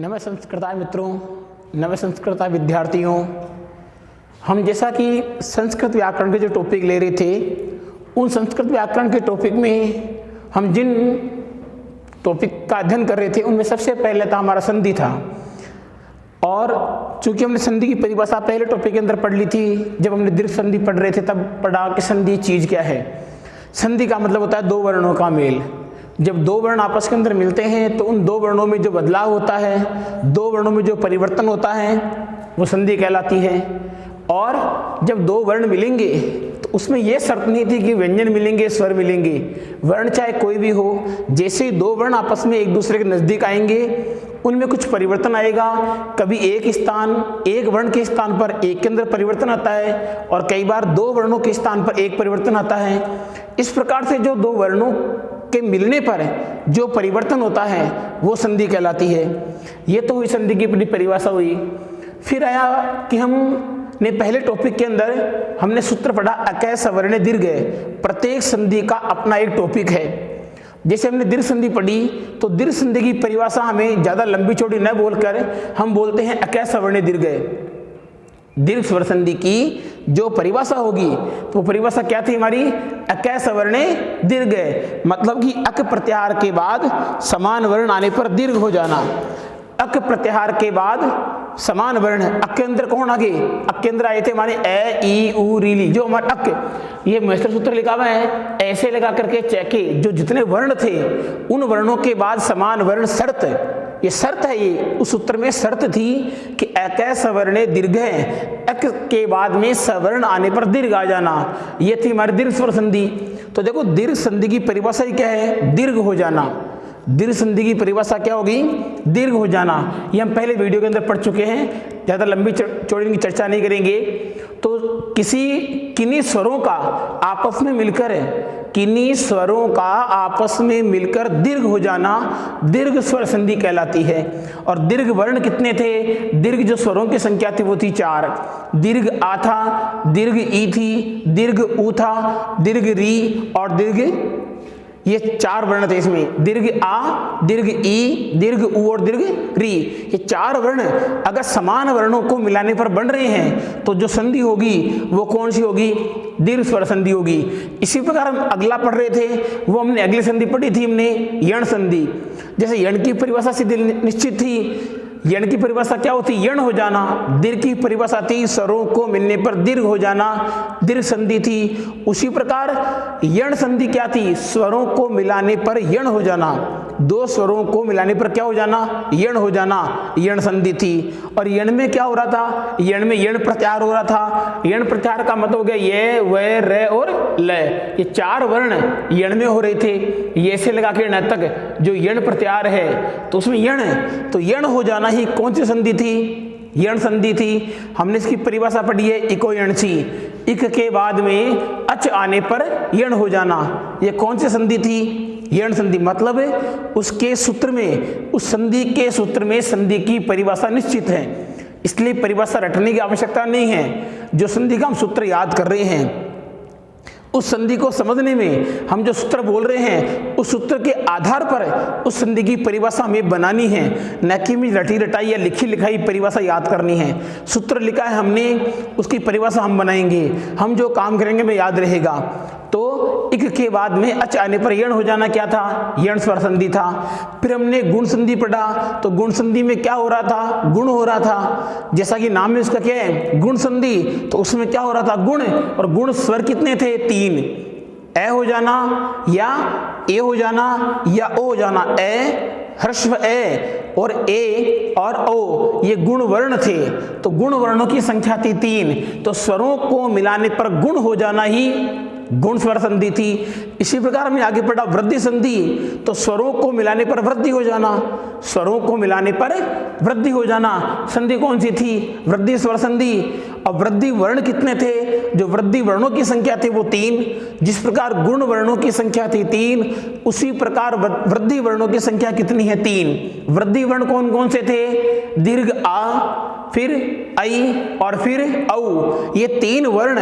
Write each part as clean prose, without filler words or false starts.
नमः संस्कृता मित्रों, नमः संस्कृता विद्यार्थियों। हम जैसा कि संस्कृत व्याकरण के जो टॉपिक ले रहे थे, उन संस्कृत व्याकरण के टॉपिक में हम जिन टॉपिक का अध्ययन कर रहे थे उनमें सबसे पहले था हमारा संधि था। और चूंकि हमने संधि की परिभाषा पहले टॉपिक के अंदर पढ़ ली थी, जब हमने दीर्घ संधि पढ़ रहे थे तब पढ़ा कि संधि चीज क्या है। संधि का मतलब होता है दो वर्णों का मेल। जब दो वर्ण आपस के अंदर मिलते हैं तो उन दो वर्णों में जो बदलाव होता है, दो वर्णों में जो परिवर्तन होता है, वो संधि कहलाती है। और जब दो वर्ण मिलेंगे तो उसमें यह शर्त नहीं थी कि व्यंजन मिलेंगे, स्वर मिलेंगे, वर्ण चाहे कोई भी हो, जैसे ही दो वर्ण आपस में एक दूसरे के नजदीक आएंगे उनमें कुछ परिवर्तन आएगा। कभी एक वर्ण के स्थान पर एक के अंदर परिवर्तन आता है और कई बार दो वर्णों के स्थान पर एक परिवर्तन आता है। इस प्रकार से जो दो वर्णों के मिलने पर जो परिवर्तन होता है वो संधि कहलाती है। ये तो हुई संधि की अपनी परिभाषा हुई। फिर आया कि हमने पहले टॉपिक के अंदर हमने सूत्र पढ़ा अकय सवर्ण दीर्घ। प्रत्येक संधि का अपना एक टॉपिक है। जैसे हमने दीर्घ संधि पढ़ी तो दीर्घ संधि की परिभाषा हमें ज्यादा लंबी चौड़ी न बोलकर हम बोलते हैं अकय सवर्ण दीर्घ। दीर्घ स्वर संधि की जो परिभाषा होगी तो परिभाषा क्या थी हमारी? अकय सवर्ण दीर्घ, मतलब कि अक प्रत्याहार के बाद समान वर्ण आने पर दीर्घ हो जाना। अक प्रत्याहार के बाद समान वर्ण, अक के अंदर कौन आगे? अक के अंदर आए थे हमारे ए ई उ री ली, जो हमारे अक, ये महत्व सूत्र लिखा हुआ है, ऐसे लगा करके चेके जो जितने वर्ण थे उन वर्णों के बाद समान वर्ण शर्त, ये शर्त है। ये उस सूत्र में शर्त थी कि अकय सवर्ण दीर्घ है, अक के बाद में सवर्ण आने पर दीर्घ आ जाना। ये थी हमारी दीर्घ स्वर संधि। तो देखो दीर्घ संधि की परिभाषा क्या है? दीर्घ हो जाना। दीर्घ संधि की परिभाषा क्या होगी? दीर्घ हो जाना। ये हम पहले वीडियो के अंदर पढ़ चुके हैं, ज्यादा लंबी चौड़ी की चर्चा नहीं करेंगे। तो किन्हीं स्वरों का आपस में मिलकर, किन्हीं स्वरों का आपस में मिलकर दीर्घ हो जाना दीर्घ स्वर संधि कहलाती है। और दीर्घ वर्ण कितने थे? दीर्घ जो स्वरों की संख्या थी वो थी 4। दीर्घ आ था, दीर्घ ई थी, दीर्घ ऊ था, दीर्घ री और दीर्घ, ये 4 वर्ण थे इसमें। दीर्घ आ, दीर्घ ई, दीर्घ ऊ और दीर्घ री, ये 4 वर्ण अगर समान वर्णों को मिलाने पर बन रहे हैं तो जो संधि होगी वो कौन सी होगी? दीर्घ स्वर संधि होगी। इसी प्रकार हम अगला पढ़ रहे थे, वो हमने अगली संधि पढ़ी थी हमने यण संधि। जैसे यण की परिभाषा सीधी निश्चित थी। यण की परिभाषा क्या होती? यण हो जाना। दीर्घ की परिभाषा थी स्वरों को मिलने पर दीर्घ हो जाना, दीर्घ संधि थी। उसी प्रकार यण संधि क्या थी? स्वरों को मिलाने पर यण हो जाना। दो स्वरों को मिलाने पर क्या हो जाना? यण हो जाना, यण संधि थी। और यण में क्या हो रहा था? यण में यण प्रत्याहार हो रहा था। यण प्रत्याहार का मतलब हो गया ये, वे, रे और ल। ये 4 वर्ण यण में हो रहे थे। ये से लगा के न तक जो यण प्रत्याहार है तो उसमें यण है, तो यण हो जाना ही कौन सी संधि थी? यण संधि थी। हमने इसकी परिभाषा पढ़ी है इको यण सी। इक के बाद में अच आने पर यण हो जाना, ये कौन सी संधि थी? यण संधि। मतलब उसके सूत्र में, उस संधि के सूत्र में संधि की परिभाषा निश्चित है, इसलिए परिभाषा रटने की आवश्यकता नहीं है। जो संधि का हम सूत्र याद कर रहे हैं उस संधि को समझने में हम जो सूत्र बोल रहे हैं उस सूत्र के आधार पर उस संधि की परिभाषा हमें बनानी है, न कि हमें रटी रटाई या लिखी लिखाई परिभाषा याद करनी है। सूत्र लिखा है हमने, उसकी परिभाषा हम बनाएंगे, हम जो काम करेंगे में याद रहेगा। तो इक के बाद में अच आने पर यण हो जाना क्या था? यण स्वर संधि था। फिर हमने गुण संधि पढ़ा, तो गुण संधि में क्या हो रहा था? गुण हो रहा था। जैसा कि नाम में उसका क्या है? गुण संधि। तो उसमें क्या हो रहा था? गुण। और गुण स्वर कितने थे? 3। ए हो जाना या ए हो जाना या ओ हो जाना। ए ह्रस्व ए और ए और ओ, ये गुण वर्ण थे। तो गुण वर्णों की संख्या थी 3। तो स्वरों को मिलाने पर गुण हो जाना ही गुण स्वर संधि थी। इसी प्रकार हमने आगे पढ़ा वृद्धि संधि। तो स्वरों को मिलाने पर वृद्धि हो जाना, स्वरों को मिलाने पर वृद्धि हो जाना। संधि कौन सी थी? वृद्धि स्वर संधि। अब वृद्धि वर्ण कितने थे? जो वृद्धि वर्णों की संख्या थी वो 3। जिस प्रकार गुण वर्णों की संख्या थी 3, उसी प्रकार वृद्धि वर्णों की संख्या कितनी है? 3। वृद्धि वर्ण कौन कौन से थे? दीर्घ आ, फिर ऐ और फिर औ। ये 3 वर्ण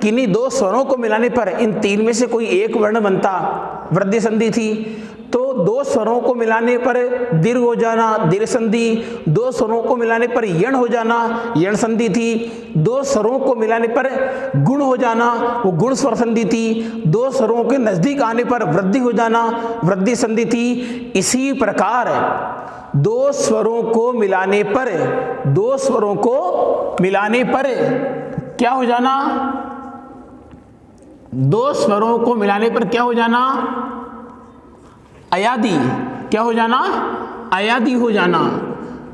किन्हीं 2 स्वरों को मिलाने पर इन 3 में से कोई एक वर्ण बनता, वृद्धि संधि थी। तो दो स्वरों को मिलाने पर दीर्घ हो जाना दीर्घ संधि, दो स्वरों को मिलाने पर यण हो जाना यण संधि थी, दो स्वरों को मिलाने पर गुण हो जाना वो गुण स्वर संधि थी, दो स्वरों के नजदीक आने पर वृद्धि हो जाना वृद्धि संधि थी। इसी प्रकार दो स्वरों को मिलाने पर क्या हो जाना, दो स्वरों को मिलाने पर क्या हो जाना, अयादी, क्या हो जाना, अयादी हो जाना।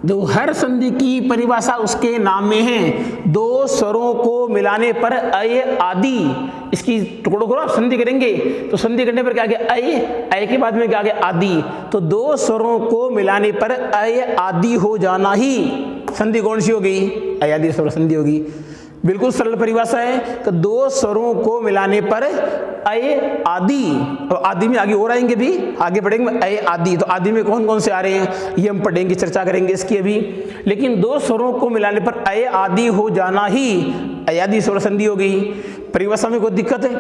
जो हर संधि की परिभाषा उसके नाम में है। दो स्वरों को मिलाने पर अय आदि, इसकी टुकड़ों को आप संधि करेंगे तो संधि करने पर क्या गया, अय के बाद में क्या गया, आदि। तो दो स्वरों को मिलाने पर अय आदि हो जाना ही संधि कौन सी होगी, अयादि स्वर संधि होगी। बिल्कुल सरल परिभाषा है। तो दो स्वरों को मिलाने पर अय आदि, और आदि में आगे और आएंगे भी, आगे बढ़ेंगे अय आदि। तो आदि में कौन कौन से आ रहे हैं ये हम पढ़ेंगे, चर्चा करेंगे इसकी अभी। लेकिन दो स्वरों को मिलाने पर अय आदि हो जाना ही अयादि स्वर संधि हो गई। परिभाषा में कोई दिक्कत है,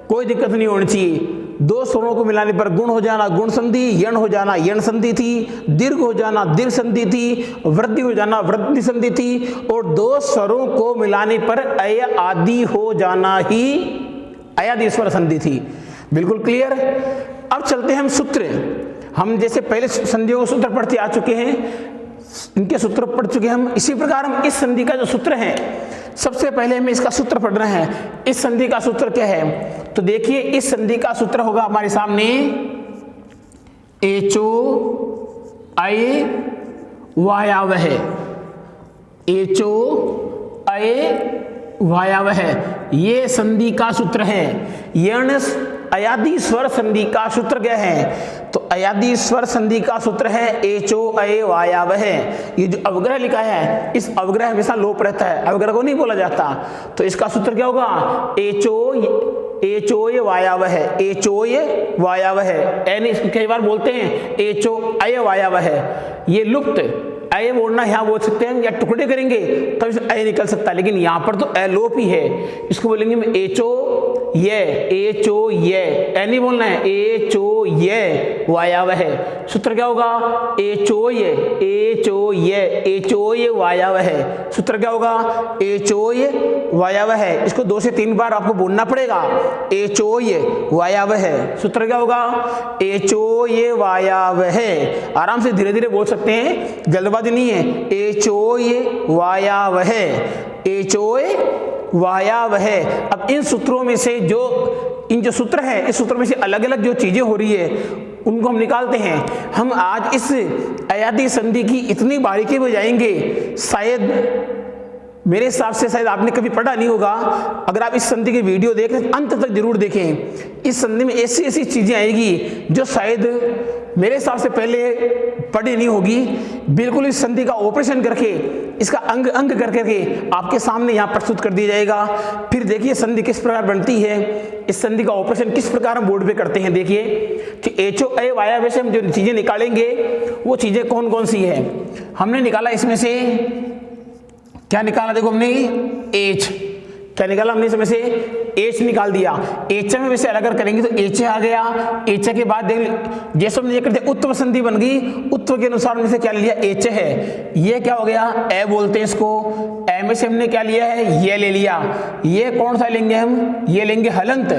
कोई दिक्कत नहीं होनी चाहिए। दो स्वरों को मिलाने पर गुण हो जाना गुण संधि, यण हो जाना यण संधि थी, दीर्घ हो जाना दीर्घ संधि थी, वृद्धि हो जाना वृद्धि संधि थी, और दो स्वरों को मिलाने पर अय आदि हो जाना ही अयादि स्वर संधि थी। बिल्कुल क्लियर। अब चलते हैं हम सूत्र। हम जैसे पहले संधियों के सूत्र पढ़ते आ चुके हैं, इनके सूत्र पढ़ चुके हैं हम। इसी प्रकार हम इस संधि का जो सूत्र है, सबसे पहले हमें इसका सूत्र पढ़ना है। इस संधि का सूत्र क्या है, तो देखिए इस संधि का सूत्र होगा हमारे सामने एचो अय वायावह, एचो अय वायावह, ये संधि का सूत्र है। यण अयादि स्वर संधि का सूत्र क्या है, तो अयादि स्वर संधि का सूत्र है एचो अय वायावह। ये जो अवग्रह लिखा है, इस अवग्रह हमेशा लोप रहता है, अवग्रह को नहीं बोला जाता। तो इसका सूत्र क्या होगा, एचोय वायावह, एचोय वायावह। यानी कई बार बोलते हैं एचो अय वायावह, ये लुप्त अय बोलना यहाँ बोल सकते हैं, या टुकड़े करेंगे तब तो अय निकल सकता है, लेकिन यहाँ पर तो अलोप ही है। इसको बोलेंगे हम एचो ये, नहीं बोलना है, एचो ये वायावह। सूत्र क्या होगा, एचोय वायावह। सूत्र क्या होगा, एचोय वायावह। इसको 2 से 3 बार आपको बोलना पड़ेगा, एचोय वायावह। सूत्र क्या होगा, एचोय वायावह। आराम से धीरे धीरे बोल सकते हैं, जल्दबाजी नहीं है। एचोय वायावह, एचोय वायावह। अब इन सूत्रों में से इन जो सूत्र है, इस सूत्र में से अलग अलग जो चीजें हो रही है उनको हम निकालते हैं। हम आज इस अयादि संधि की इतनी बारीकी में जाएंगे, शायद मेरे हिसाब से शायद आपने कभी पढ़ा नहीं होगा। अगर आप इस संधि की वीडियो देख रहे हैं अंत तक जरूर देखें। इस संधि में ऐसी ऐसी चीजें आएगी जो शायद मेरे हिसाब से पहले पढ़ी नहीं होगी। बिल्कुल इस संधि का ऑपरेशन करके, इसका अंग अंग करके आपके सामने यहाँ प्रस्तुत कर दिया जाएगा। फिर देखिए संधि किस प्रकार बनती है, इस संधि का ऑपरेशन किस प्रकार हम बोर्ड पे करते हैं। देखिए कि एचो अय वायावह से हम जो चीजें निकालेंगे वो चीजें कौन कौन सी है। हमने निकाला इसमें से क्या निकाला, देखो हमने एच, क्या निकाला हमने इसमें से एच निकाल दिया। एच में वैसे अलग करेंगे तो एच आ गया। एच के बाद देख जैसे हमने ये करते उत्व संधि बन गई, उत्व के अनुसार हमने से क्या लिया, एच है। ये क्या हो गया, ए बोलते हैं इसको। ए में से हमने क्या लिया है, ये ले लिया। ये कौन सा लेंगे हम, ये लेंगे हलंत,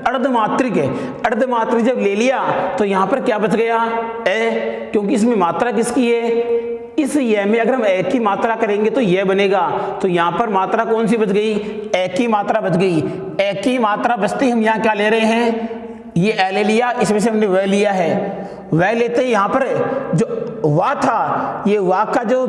अर्धमात्रिक। अर्धमात्रिक जब ले लिया तो यहाँ पर क्या बच गया, ए, क्योंकि इसमें मात्रा किसकी है, इस ये में अगर हम ए की मात्रा करेंगे तो ये बनेगा। तो यहाँ पर मात्रा कौन सी बच गई, ए की मात्रा बच गई। ए की मात्रा बचती हम यहाँ क्या ले रहे हैं, ये ए ले लिया, इसमें से हमने वह लिया है। वह लेते ही यहाँ पर जो वा था, ये वा का जो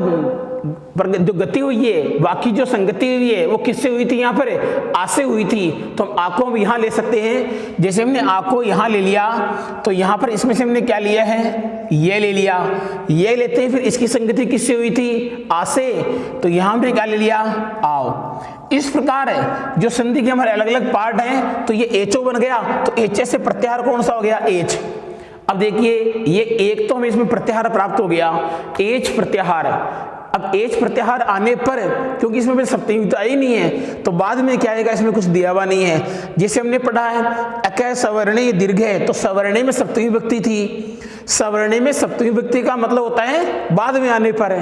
गति हुई है, वा की जो संगति हुई है वो किससे हुई थी, यहाँ पर आ से हुई थी। तो हम आ को हम यहाँ ले सकते हैं। जैसे हमने आ को यहाँ ले लिया तो यहाँ पर इसमें से हमने क्या लिया है, ये ले लिया। ये लेते हैं, फिर इसकी संगति किससे हुई थी, आ से, तो यहाँ हमने क्या ले लिया, आओ। इस प्रकार है जो संधि के हमारे अलग अलग पार्ट हैं। तो ये एचओ बन गया, तो एच से प्रत्याहार कौन सा हो गया, एच। अब देखिए ये एक तो हमें इसमें प्रत्याहार प्राप्त हो गया, एच प्रत्याहार। अब एच प्रत्याहार आने पर, क्योंकि इसमें सप्तमी विभक्ति आई नहीं है, तो बाद में क्या आएगा, इसमें कुछ दिया हुआ नहीं है। जैसे हमने पढ़ा है अक सवर्णे दीर्घ है, तो सवर्णे में सप्तमी विभक्ति थी। सवर्णे में सप्तमी विभक्ति का मतलब होता है बाद में आने पर।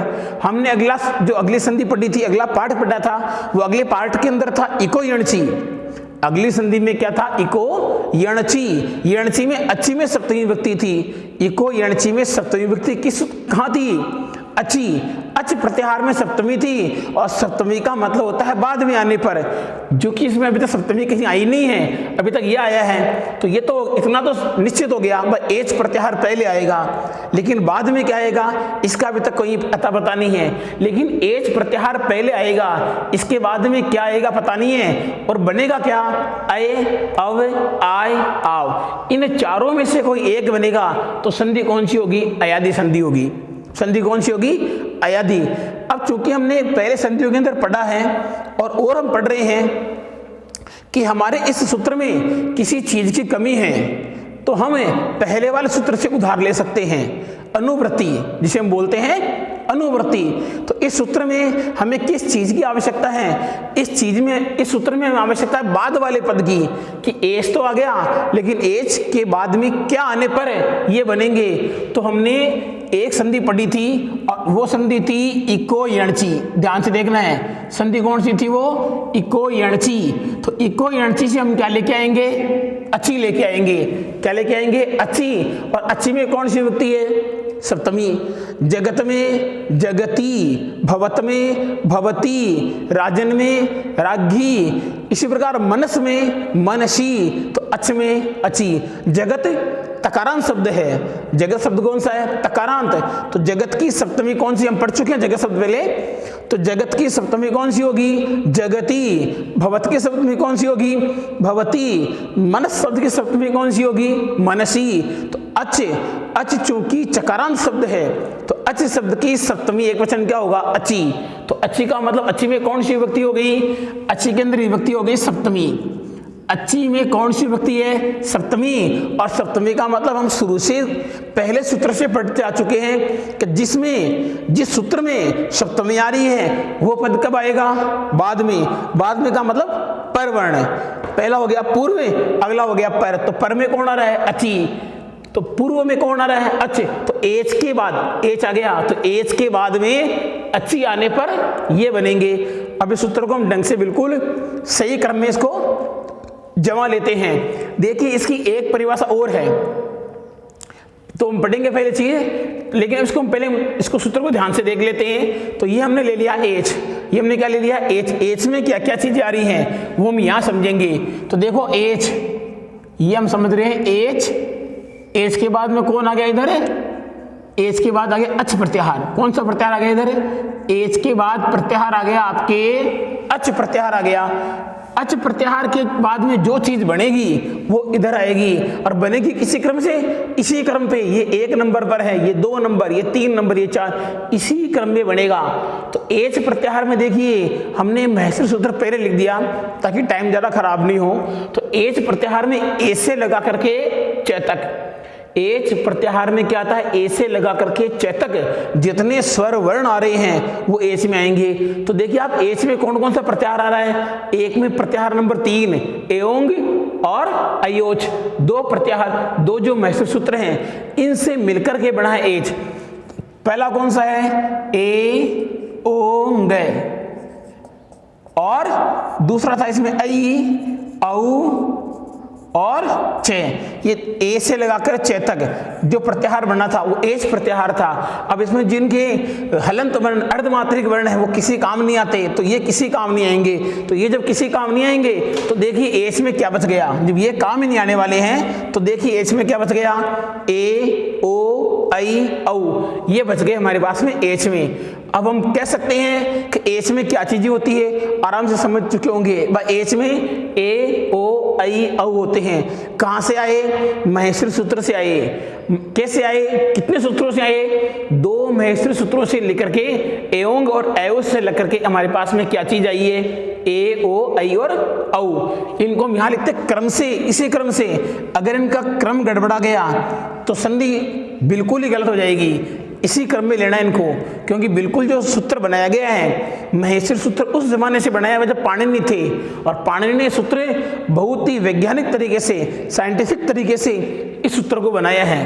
हमने अगली संधि पढ़ी थी, अगला पाठ पढ़ा था, वो अगले पाठ के अंदर था इको यणची। अगली संधि में क्या था? इको यणची। यणची में अच्छी में सप्तमी विभक्ति थी। इको यणची में सप्तमी विभक्ति कहाँ थी? अच्छी। अच प्रत्याहार में सप्तमी थी और सप्तमी का मतलब होता है बाद में आने पर, जो कि इसमें अभी तक सप्तमी कहीं आई नहीं है, अभी तक ये आया है। तो ये तो इतना तो निश्चित हो गया, एच प्रत्याहार पहले आएगा, लेकिन बाद में क्या आएगा इसका अभी तक कोई अता पता नहीं है। लेकिन एच प्रत्याहार पहले आएगा, इसके बाद में क्या आएगा पता नहीं है, और बनेगा क्या? अय, अव, आय, आव। इन चारों में से कोई एक बनेगा तो संधि कौन सी होगी? अयादि संधि होगी। संधि कौन सी होगी? अयादि। अब चूंकि हमने पहले संधियों के अंदर पढ़ा है और हम पढ़ रहे हैं कि हमारे इस सूत्र में किसी चीज की कमी है, तो हम पहले वाले सूत्र से उधार ले सकते हैं। अनुवृत्ति जिसे हम बोलते हैं अनुवृत्ति। तो इस सूत्र में हमें किस चीज की आवश्यकता है? इस सूत्र में हमें आवश्यकता है बाद वाले पद की, कि एच तो आ गया, लेकिन एच के बाद में क्या आने पर ये बनेंगे। तो हमने एक संधि पढ़ी थी और वो संधि थी इको यणची। ध्यान से देखना है, संधि कौन सी थी? वो इको यणची। तो इको यणची से हम क्या लेके आएंगे? अच्छी लेके आएंगे। क्या लेके आएंगे? अच्छी। और अच्छी में कौन सी विभक्ति है? सप्तमी। जगत में जगती, भवत में भवती, राजन में राज्ञी, इसी प्रकार मनस में मनसी, तो अच्छ में अच्छी। जगत तकारांत शब्द है। जगत शब्द कौन सा है? तकारांत। तो जगत की सप्तमी कौन सी? हम पढ़ चुके हैं जगत शब्द पहले। तो जगत की सप्तमी कौन सी होगी? जगती। भवत की सप्तमी कौन सी होगी? भवती। मनस शब्द की सप्तमी कौन सी होगी? मनसी। तो अच चूंकि चकारांत शब्द है, तो अच शब्द की सप्तमी एक वचन क्या होगा? अच्छी। तो अच्छी का मतलब अच्छी में कौन सी विभक्ति हो गई? अच्छी के अंदर विभक्ति हो गई सप्तमी। अच्छी में कौन सी विभक्ति है? सप्तमी। और सप्तमी का मतलब हम शुरू से पहले सूत्र से पढ़ते आ चुके हैं कि जिस सूत्र में सप्तमी आ रही है वो पद कब आएगा? बाद में। बाद में का मतलब परवर्ण। पहला हो गया पूर्व, अगला हो गया पर। तो पर में कौन आ रहा है? अच्छी। तो पूर्व में कौन आ रहा है? अच्छ। तो एच के बाद एच आ गया, तो एच के बाद में अच्छी आने पर ये बनेंगे। अब इस सूत्र को हम ढंग से बिल्कुल सही क्रम में इसको जमा लेते हैं। देखिए इसकी एक परिभाषा और है, तो हम पढ़ेंगे पहले चीज, लेकिन इसको हम पहले इसको सूत्र को ध्यान से देख लेते हैं। तो ये हमने ले लिया एच। ये हमने क्या ले लिया? एच। एच में क्या क्या चीजें आ रही हैं वो हम यहां समझेंगे। तो देखो एच, ये हम समझ रहे हैं एच। एच के बाद में कौन आ गया इधर? एच के बाद आ गया अच प्रत्याहार। कौन सा प्रत्याहार आ गया इधर? एच के बाद प्रत्याहार आ गया आपके अच प्रत्याहार आ गया। अच प्रत्याहार के बाद में जो चीज बनेगी वो इधर आएगी, और बनेगी किसी क्रम से? इसी क्रम पे। ये 1 नंबर पर है, ये 2 नंबर, ये 3 नंबर, ये 4, इसी क्रम में बनेगा। तो एच प्रत्याहार में देखिए हमने महसूर सूत्र पहले लिख दिया ताकि टाइम ज्यादा खराब नहीं हो। तो एच प्रत्याहार में ए से लगा करके चेतक। एच प्रत्याहार में क्या आता है? ए से लगा करके चेतक। जितने स्वर वर्ण आ रहे हैं वो एच में आएंगे। तो देखिए आप एच में कौन कौन सा प्रत्याहार आ रहा है? एक में प्रत्याहार नंबर 3 एओंग और अयोच, 2 प्रत्याहार, 2 जो महसूर सूत्र हैं इनसे मिलकर के बना है एच। पहला कौन सा है? ए ओंग, और दूसरा था इसमें आई, औ और चे। ये ए से लगाकर चेतक जो प्रत्याहार बना था वो एच प्रत्याहार था। अब इसमें जिनके हलंत वर्ण, अर्धमात्रिक वर्ण है वो किसी काम नहीं आते, तो ये किसी काम नहीं आएंगे। तो ये जब किसी काम नहीं आएंगे तो देखिए एच में क्या बच गया। जब ये काम ही नहीं आने वाले हैं तो देखिए एच में क्या बच गया? ए ओ आई औ, ये बच गए हमारे पास में एच में। अब हम कह सकते हैं कि एच में क्या चीजें होती है, आराम से समझ चुके होंगे। भाई एच में ए ओ आई औ होते हैं। कहां से आए? महेश्वर सूत्र से आए। कैसे आए? कितने सूत्रों से आए? 2 महेश्वर सूत्रों से लेकर के एओंग और एओस से लेकर के हमारे पास में क्या चीज आई है? ए ओ आई और औ। इनको हम यहां लिखते क्रम से, इसी क्रम से। अगर इनका क्रम गड़बड़ा गया तो संधि बिल्कुल ही गलत हो जाएगी। इसी क्रम में लेना इनको, क्योंकि बिल्कुल जो सूत्र बनाया गया है महेश्वर सूत्र उस जमाने से बनाया हुआ जब पाणिनि थे, और पाणिनि ने सूत्र बहुत ही वैज्ञानिक तरीके से, साइंटिफिक तरीके से इस सूत्र को बनाया है।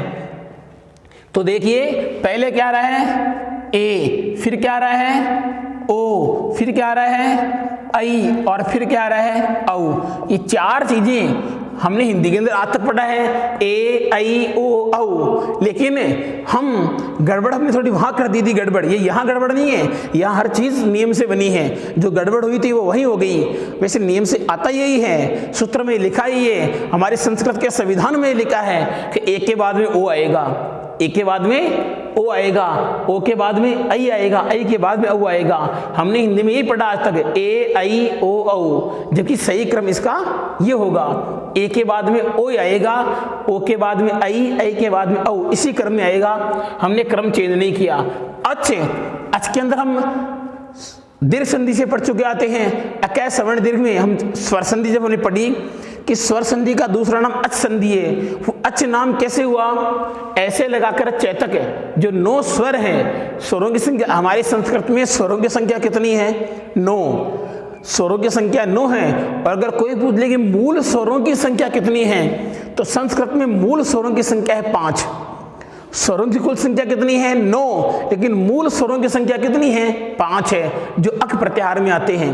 तो देखिए पहले क्या आ रहा है ए, फिर क्या आ रहा है ओ, फिर क्या आ रहा है आई और फिर क्या आ रहा है औ। ये चार चीजें हमने हिंदी के अंदर आज तक पढ़ा है ए आई ओ औ, लेकिन हम गड़बड़ हमने थोड़ी वहां कर दी थी गड़बड़। ये यहाँ गड़बड़ नहीं है, यहाँ हर चीज नियम से बनी है, जो गड़बड़ हुई थी वो वही हो गई। वैसे नियम से आता यही है, सूत्र में लिखा ही है, हमारे संस्कृत के संविधान में लिखा है कि ए के बाद में ओ आएगा, ए के बाद में ओ आएगा, ओ के बाद में आई आएगा, आई के बाद में औ आएगा। हमने हिंदी में यही पढ़ा आज तक ए आई ओ औ, जबकि सही क्रम इसका ये होगा ए के बाद में ओ आएगा, ओ के बाद में आई के बाद में औ, इसी क्रम में आएगा। हमने क्रम चेंज नहीं किया। अच्छे के अंदर हम दीर्घ संधि से पढ़ चुके आते हैं। अकै सवर्ण दीर्घ में हम स्वर संधि जब हमने पढ़ी कि स्वर संधि का दूसरा नाम अच संधि है। वो अच नाम कैसे हुआ? ऐसे लगाकर चैतक है, जो 9 स्वर हैं, स्वरों की संख्या हमारे संस्कृत में स्वरों की संख्या कितनी है? 9। स्वरों की संख्या 9 है। और अगर कोई पूछ ले कि मूल स्वरों की संख्या कितनी है, तो संस्कृत में मूल स्वरों की संख्या है 5। स्वरों की कुल संख्या कितनी है? 9, लेकिन मूल स्वरों की संख्या कितनी है? 5 है, जो अक प्रत्याहार में आते हैं।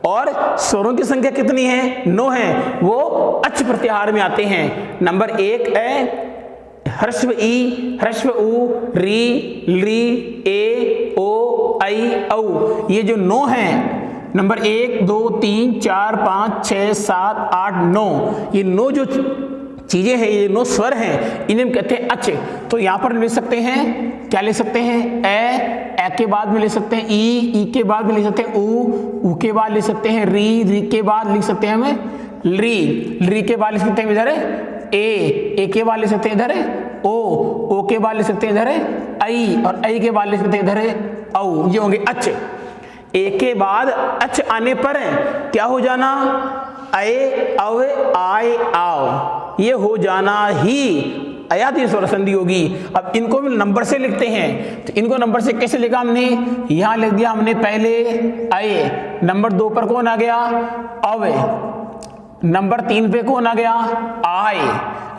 और स्वरों की संख्या कितनी है? 9 है, वो अच प्रत्याहार में आते हैं। नंबर 1 है ह्रस्व ई, ह्रस्व उ, री, ली, ए, ओ, आई, औ। ये जो 9 है, नंबर 1 2 3 4 5 6 7 8 9, ये 9 जो चीजें हैं, ये 9 स्वर हैं, इन्हें हम कहते हैं अच। तो यहां पर ले सकते हैं, क्या ले सकते हैं? ए के बाद में ले सकते हैं ई के बाद में ले सकते हैं ऊ के बाद ले सकते हैं री के बाद लिख सकते हैं हमें ली के बाद ले सकते हैं इधर ए के बाद ले सकते हैं इधर ओ के बाद ले सकते हैं इधर आई, और आई के बाद ले सकते हैं इधर औ। ये होंगे अच। ए के बाद अच आने पर क्या हो जाना? अय, अव, आय, आओ, ये हो जाना ही अयादी स्वर संधि होगी। अब इनको भी नंबर से लिखते हैं, तो इनको नंबर से कैसे लिखा हमने? यहां लिख दिया हमने पहले अय, नंबर 2 पर कौन आ गया? अव, नंबर 3 पे कौन आ गया? आय,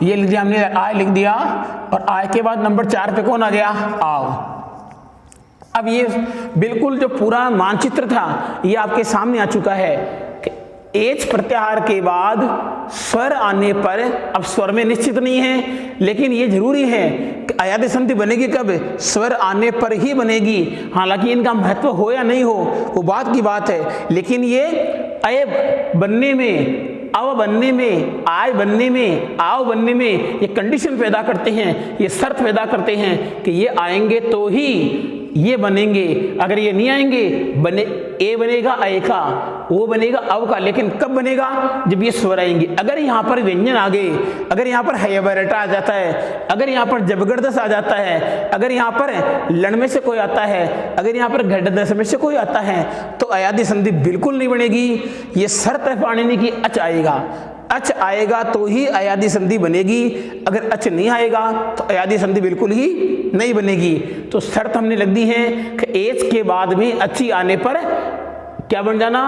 ये लिख दिया हमने, आय लिख दिया। और आय के बाद नंबर 4 पे कौन आ गया? आओ। अब ये बिल्कुल जो पूरा मानचित्र था ये आपके सामने आ चुका है। एच प्रत्याहार के बाद स्वर आने पर, अब स्वर में निश्चित नहीं है, लेकिन ये जरूरी है कि अयादी संधि बनेगी कब? स्वर आने पर ही बनेगी। हालांकि इनका महत्व हो या नहीं हो वो बात की बात है, लेकिन ये अय बनने में, अव बनने में, आय बनने में, आओ बनने में ये कंडीशन पैदा करते हैं, ये शर्त पैदा करते हैं कि ये आएंगे तो ही ये बनेंगे। अगर ये नहीं आएंगे, बने ए बनेगा अय का, वो बनेगा अव का, लेकिन कब बनेगा? जब ये स्वर आएंगे। अगर यहाँ पर व्यंजन आ गए, अगर यहाँ पर हयबरटा आ जाता है, अगर यहाँ पर जबगरदस आ जाता है, अगर यहाँ पर लण में से कोई आता है, अगर यहाँ पर घटदस में से कोई आता है, तो अयादी संधि बिल्कुल नहीं बनेगी। ये शर्त है पाणिनि की, अच आएगा। अच आएगा तो ही अयादी संधि बनेगी, अगर अच नहीं आएगा तो अयादी संधि बिल्कुल ही नहीं बनेगी। तो शर्त हमने लग दी है कि एच के बाद में अच्छी आने पर क्या बन जाना?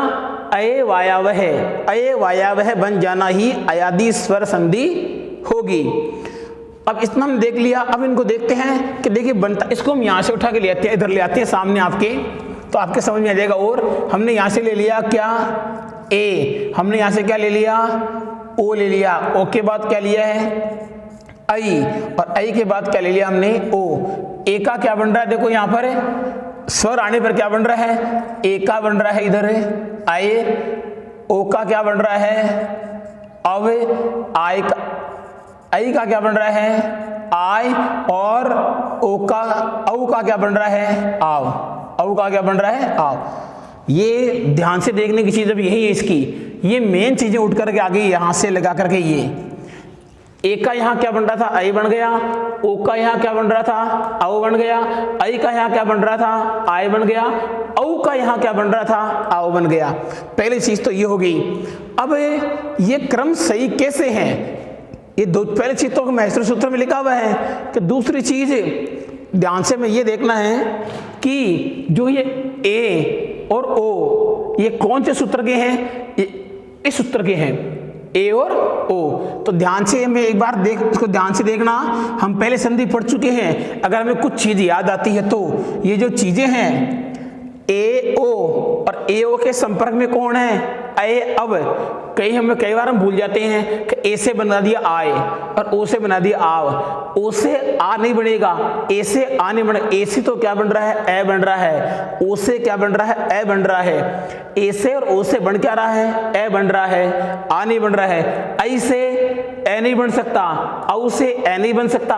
अय वायावह, अय वायावह बन जाना ही अयादी स्वर संधि होगी। अब इतना हम देख लिया। अब इनको देखते हैं कि देखिए बनता, इसको हम यहाँ से उठा के ले आते हैं, इधर ले आते हैं सामने आपके, तो आपके समझ में आ जाएगा। और हमने यहाँ से ले लिया क्या? ए, हमने यहाँ से क्या ले लिया? ओ ले लिया। ओ के बाद क्या लिया है? आई, और आई के बाद क्या ले लिया हमने? ओ। ए का क्या बन रहा है? देखो यहाँ पर स्वर आने पर क्या बन रहा है? ए का बन रहा है इधर आए। ओ का क्या बन रहा है? अव। आय का, आई का क्या बन रहा है? आय। और ओ का, औ का क्या बन रहा है? आव। औ का क्या बन रहा है? आव। ये ध्यान से देखने की चीज अब यही है इसकी, ये मेन चीजें उठ करके आ गई यहाँ से लगा करके। ये ए का यहाँ क्या बन रहा था? आई बन गया। ओ का यहाँ क्या बन रहा था? औ बन गया। आई का यहाँ क्या बन रहा था? आय बन गया। औ का यहाँ क्या बन रहा था? आओ बन गया। पहली चीज तो ये हो गई। अब ये क्रम सही कैसे है? ये दो पहले चीज तो महसूर सूत्र में लिखा हुआ है कि दूसरी चीज ध्यान से में ये देखना है कि जो ये ए और ओ ये कौन से सूत्र के हैं? इस सूत्र के हैं। ए और ओ। तो ध्यान से हमें एक बार इसको ध्यान से देखना, हम पहले संधि पढ़ चुके हैं। अगर हमें कुछ चीज याद आती है तो ये जो चीजें हैं ए ओ और ए ओ के संपर्क में कौन है, ए। अब कई बार हम भूल जाते हैं कि ए से बना दिया आए और ओ से बना दिया आव। ओ से आ नहीं बनेगा, ए से आ नहीं बनेगा। ए से तो क्या बन रहा है, ए बन रहा है। ओ से क्या बन रहा है, ए बन रहा है। ए से और ओ से बन क्या रहा है, ए बन रहा है, आ नहीं बन रहा है। आई से ए नहीं बन सकता, औ से ए नहीं बन सकता।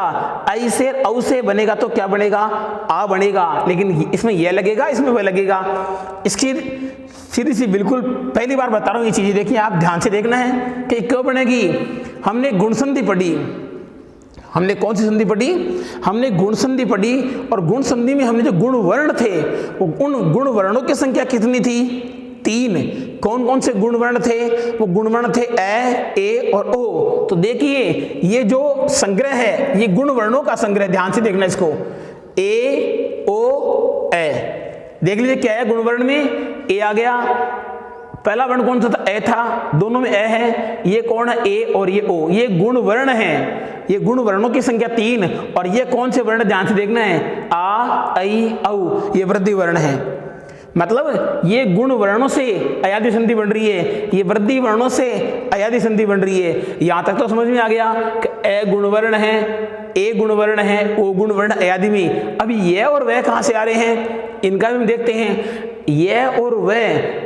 आई से औ से बनेगा तो क्या बनेगा, आ बनेगा। लेकिन इसमें ये लगेगा, इसमें वह लगेगा। इसकी सीधी सी बिल्कुल पहली बार बता रहा हूँ ये चीजें, देखिए आप ध्यान से देखना है कि क्यों बनेगी। हमने गुण संधि पढ़ी, हमने कौन सी संधि पढ़ी, हमने गुण संधि पढ़ी। और गुण संधि में हमने जो गुण वर्ण थे, वो गुण वर्णों की संख्या कितनी थी, 3। कौन कौन से गुण वर्ण थे, वो गुण वर्ण थे ए और ओ। तो देखिए ये जो संग्रह है ये गुण वर्णों का संग्रह, ध्यान से देखना इसको, ए ओ ए। देख लीजिए क्या है गुण वर्ण में, ए आ गया। पहला वर्ण कौन सा था, ए था, दोनों में ए है। ये कौन है, ए और ये ओ, ये गुण वर्ण है। ये गुण वर्णों की संख्या 3। और ये कौन से वर्ण, ध्यान से देखना है, आ आई औ, ये वृद्धि वर्ण है। मतलब ये गुण वर्णों से अयादि संधि बन रही है, ये वृद्धि वर्णों से अयादि संधि बन रही है। यहां तक तो समझ में आ गया कि ए गुण वर्ण है, ए गुण वर्ण है, ओ गुण वर्ण अयादि में। अभी ये और वह कहां से आ रहे हैं, इनका भी हम देखते हैं। ये और वह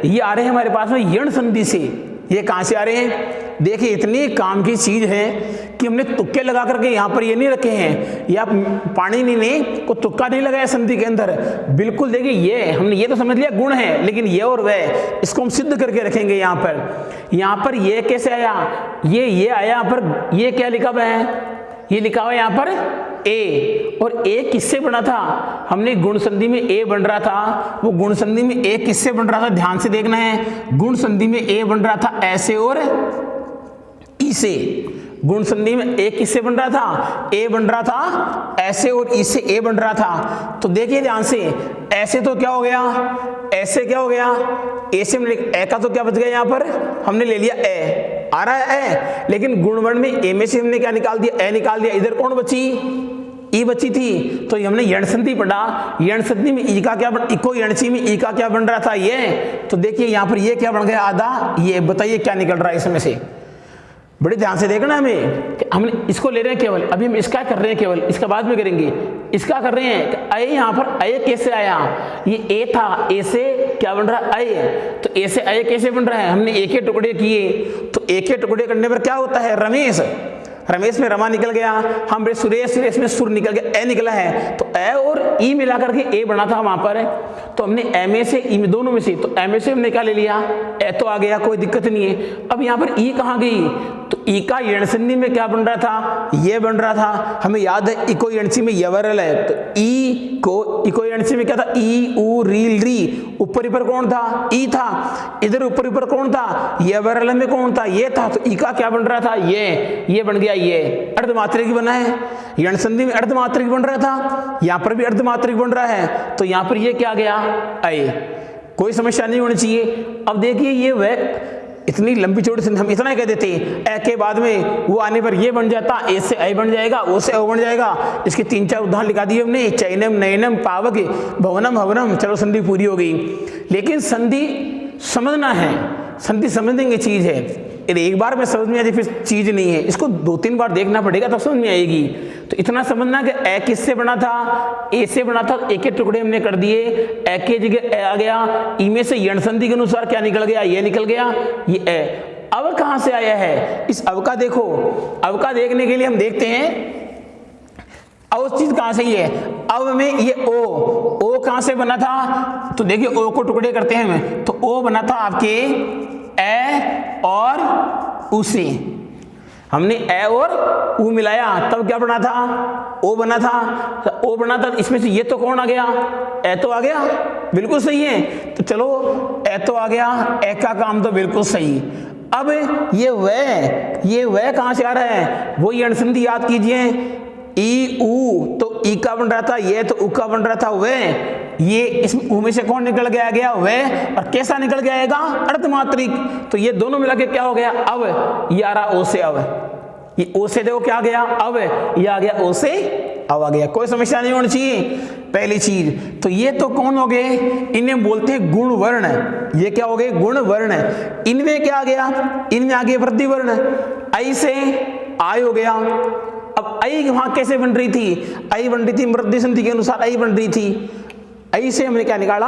ये आ रहे हैं हमारे पास में यण संधि से। ये कहां से आ रहे हैं, देखिए इतनी काम की चीज है कि हमने तुक्के लगा करके यहाँ पर ये नहीं रखे हैं, या पाणिनि ने को तुक्का नहीं लगाया संधि के अंदर। बिल्कुल देखिए ये हमने ये तो समझ लिया गुण है, लेकिन ये और वह इसको हम सिद्ध करके रखेंगे। यहाँ पर ये कैसे आया, ये आया यहाँ पर, ये क्या लिखा हुआ है, ये लिखा हुआ है यहाँ पर ए। और ए किससे बना था, हमने गुण संधि में ए बन रहा था, वो गुण संधि में ए किससे बन रहा था, ध्यान से देखना है। गुण संधि में ए बन रहा था ऐसे और ई से। गुण संधि में ए किससे बन रहा था, ए बन रहा था ऐसे और ई से ए बन रहा था। तो देखिए ध्यान से, ऐसे तो क्या हो गया, ऐसे क्या हो गया, ए से हमने ए का तो क्या बच गया, यहाँ पर हमने ले लिया ए, आ रहा है ए, लेकिन गुणवर्ण में ए में से हमने क्या निकाल दिया, ए निकाल दिया। इधर कौन बची, ई बची थी। तो हमने यण संधि पढ़ा, यण संधि में ई का क्या बन, इको यणसी में ई का क्या बन रहा था, ये। तो देखिए यहाँ पर ये क्या बन गया, आधा। ये बताइए क्या निकल रहा है इसमें से, बड़े ध्यान से देखना हमें। हमने इसको ले रहे हैं केवल, अभी हम इसका कर रहे हैं केवल, इसका बाद में करेंगे। इसका कर रहे हैं अय, यहाँ पर अय कैसे आया, ये ए था, ए से क्या बन रहा है अय। तो ए से अय कैसे बन रहा है, हमने ए के टुकड़े किए। तो ए के टुकड़े करने पर क्या होता है, रमेश, रमेश में रमा निकल गया, हम सुरेश, सुरेश में सुर निकल गया, ए निकला है। तो ए और ई मिला करके ए बना था वहां पर। तो हमने ए में से ई में, दोनों में से, तो ए में से हमने क्या ले लिया, ए तो आ गया, कोई दिक्कत नहीं है। अब यहाँ पर ई कहाँ गई, तो ई का यण संधि में क्या बन रहा था, ये बन रहा था। हमें याद है इको यणसी में यवरल है, तो ई को इको यणसी में क्या था, ई ऊ रील री, ऊपर ऊपर कौन था, ई था। इधर ऊपर ऊपर कौन था, यवरल में कौन था, ये था। तो ई का क्या बन रहा था, ये बन गया, ये अर्धमात्रिक बना है। यण संधि में अर्धमात्रिक बन रहा था, यहाँ पर भी अर्धमात्रिक बन रहा है। तो यहाँ पर ये क्या गया, अय। कोई समस्या नहीं होनी चाहिए। अब देखिए ये वह इतनी लंबी चौड़ी संधि, हम इतना ही कह देते हैं, ए के बाद में वो आने पर ये बन जाता, ए से ऐ बन जाएगा, ओ से ओ बन जाएगा। इसके 3-4 उदाहरण लिखा दिए हमने, चैनम नयनम पावक भवनम हवनम, चलो संधि पूरी हो गई। लेकिन संधि समझना है, संधि समझने की चीज है। यदि एक बार में समझ में आ जाए फिर चीज नहीं है, इसको 2-3 बार देखना पड़ेगा तब समझ में आएगी। तो इतना समझना कि ए किससे बना था, ए से बना था, ए के टुकड़े हमने कर दिए, ए के जगह ए आ गया, ई में से यण संधि के अनुसार क्या निकल गया, ये निकल गया, ये ए। अब कहां से आया है, इस अव का देखो। अव का देखने के लिए हम देखते हैं अव चीज कहां से ही है। अव में ये ओ कहां से बना था, तो देखिए ओ को टुकड़े करते हैं हमें, तो ओ बना था आपके ए और उ से। हमने ए और उ मिलाया तब क्या बना था, ओ बना था। तो ओ बना था, इसमें से ये तो कौन आ गया, ए तो आ गया, बिल्कुल सही है। तो चलो ए तो आ गया, ए का काम तो बिल्कुल सही। अब ये वह कहां से आ रहा है, वो यण संधि याद कीजिए। ई उ तो ई का बन रहा था, ये तो उ का बन रहा था, वह ये इसमें ऊ में से कौन निकल गया वह, और कैसा निकल के आएगा अर्धमात्रिक। तो ये दोनों मिला के क्या हो गया अव, ये आ रहा ओ से अव, ये ओ से देखो क्या आ गया अव, ये आ गया ओ से अव आ गया। कोई समस्या नहीं होनी चाहिए पहली चीज। तो ये तो कौन हो गए, इन्हें बोलते हैं गुण वर्ण। ये क्या हो गए गुण वर्ण। इनमें क्या आ गया, इनमें आ गया वृद्धि वर्ण, आई से आय हो गया। अब आई वहां कैसे बन रही थी, आई बन रही थी वृद्धि संधि के अनुसार आई बन रही थी। आई से हमने क्या निकाला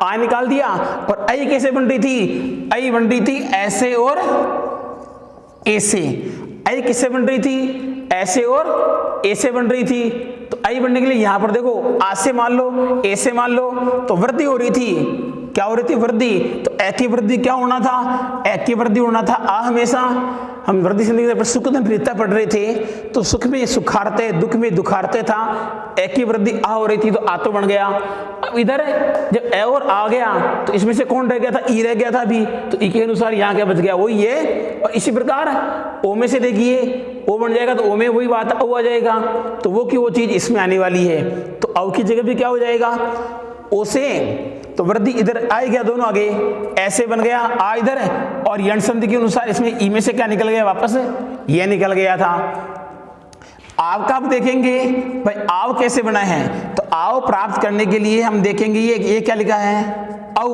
आ निकाल दिया। और आई कैसे बन रही थी, आई बन रही थी ऐसे और ऐसे। आई किससे बन रही थी, ऐसे और ऐसे बन रही थी। तो आई बनने के लिए यहां पर देखो आ से मान लो ऐसे मान लो, तो वृद्धि हो रही थी। क्या हो रही थी वृद्धि, तो ए की वृद्धि क्या होना था, ए की वृद्धि होना था आ। हमेशा हम वृद्धि संधि पर सुख प्रीता पढ़ रहे थे, तो सुख में सुखारते दुख में दुखारते था। ए की वृद्धि आ हो रही थी तो आ तो बन गया। अब इधर जब ए और आ गया तो इसमें से कौन रह गया था, ई रह गया था अभी, तो ई के अनुसार यहाँ क्या बच गया वही ये। और इसी प्रकार ओ में से देखिए ओ बन जाएगा तो ओ में वही बात ओ आ जाएगा, तो वो की वो चीज इसमें आने वाली है। तो औ की जगह भी क्या हो जाएगा ओ से, तो वृद्धि इधर आ गया दोनों आगे, ऐसे बन गया आ इधर, और यण संधि के अनुसार इसमें ई में से क्या निकल गया वापस ये निकल गया था। आव का आप देखेंगे भाई आव कैसे बना है, तो आव प्राप्त करने के लिए हम देखेंगे ये क्या लिखा है औ।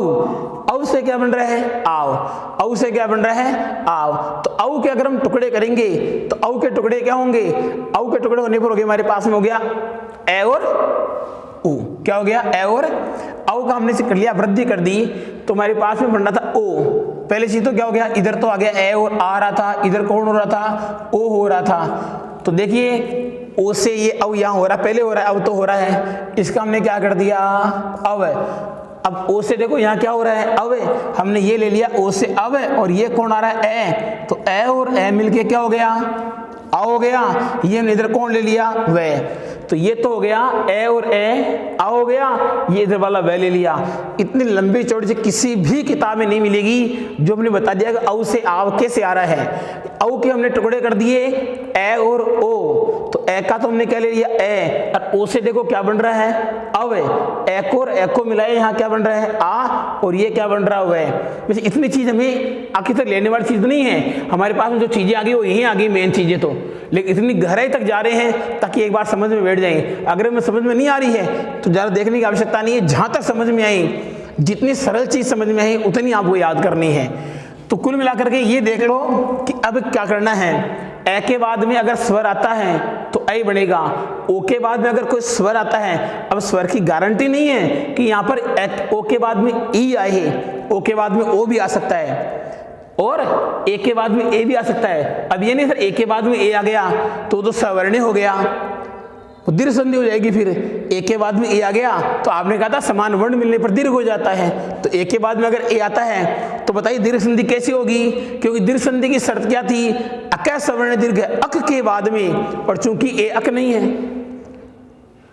औ से क्या बन रहा है आव, औ से क्या बन रहा है आव। तो औ के अगर हम टुकड़े करेंगे तो औ के टुकड़े क्या होंगे, औ के टुकड़े होने पर हो गए हमारे पास में हो गया ए और ओ। क्या हो गया ए और औ का हमने से कर लिया वृद्धि कर दी, तो हमारे पास में बनना था ओ। पहले चीज तो क्या हो गया, इधर तो आ गया ए और आ रहा था, इधर कौन हो रहा था ओ हो रहा था। तो देखिए ओ से ये औ यहाँ हो रहा, पहले हो रहा है अब तो हो रहा है, इसका हमने क्या कर दिया अब। अब ओ से देखो यहाँ क्या हो रहा है अब, हमने ये ले लिया ओ से अब, और ये कौन आ रहा है ए, तो ए और ए मिलके क्या हो गया आ हो गया। ये हमने इधर कौन ले लिया वह, तो ये तो हो गया ए और ए आ हो गया, ये इधर वाला वह ले लिया। इतनी लंबी चौड़ी से किसी भी किताब में नहीं मिलेगी जो हमने बता दिया कि औ से आव कैसे आ रहा है। औ के हमने टुकड़े कर दिए ए और ओ, तो ए का तो हमने क्या ले लिया ए, और ओ से देखो क्या बन रहा है अब, ए को और ए को मिलाए यहाँ क्या बन रहा है आ, और ये क्या बन रहा है वह। वैसे इतनी चीज हमें आखिर तक लेने वाली चीज नहीं है, हमारे पास में जो चीजें आ गई वो यही आ गई मेन चीजें तो, लेकिन इतनी गहराई तक जा रहे हैं ताकि एक बार समझ में बैठ जाए। अगर हमें समझ में नहीं आ रही है तो ज़्यादा देखने की आवश्यकता नहीं है, जहाँ तक समझ में आई, जितनी सरल चीज़ समझ में आई उतनी आपको याद करनी है। तो कुल मिलाकर के ये देख लो कि अब क्या करना है। ए के बाद में अगर स्वर आता है तो ऐ बनेगा, ओ के बाद में अगर कोई स्वर आता है, अब स्वर की गारंटी नहीं है कि यहाँ पर ओ के बाद में ई आए, ओ के बाद में ओ भी आ सकता है और ए के बाद में ए भी आ सकता है। अब ये नहीं सर ए के बाद में ए आ गया तो सवर्ण्य हो गया, दीर्घ संधि हो जाएगी। फिर ए के बाद में ए आ गया तो आपने कहा था समान वर्ण मिलने पर दीर्घ हो जाता है, तो ए के बाद में अगर ए आता है तो बताइए दीर्घ संधि कैसी होगी, क्योंकि दीर्घ संधि की शर्त क्या थी, अक सवर्ण दीर्घ अक के बाद में, और चूंकि ए अक नहीं है,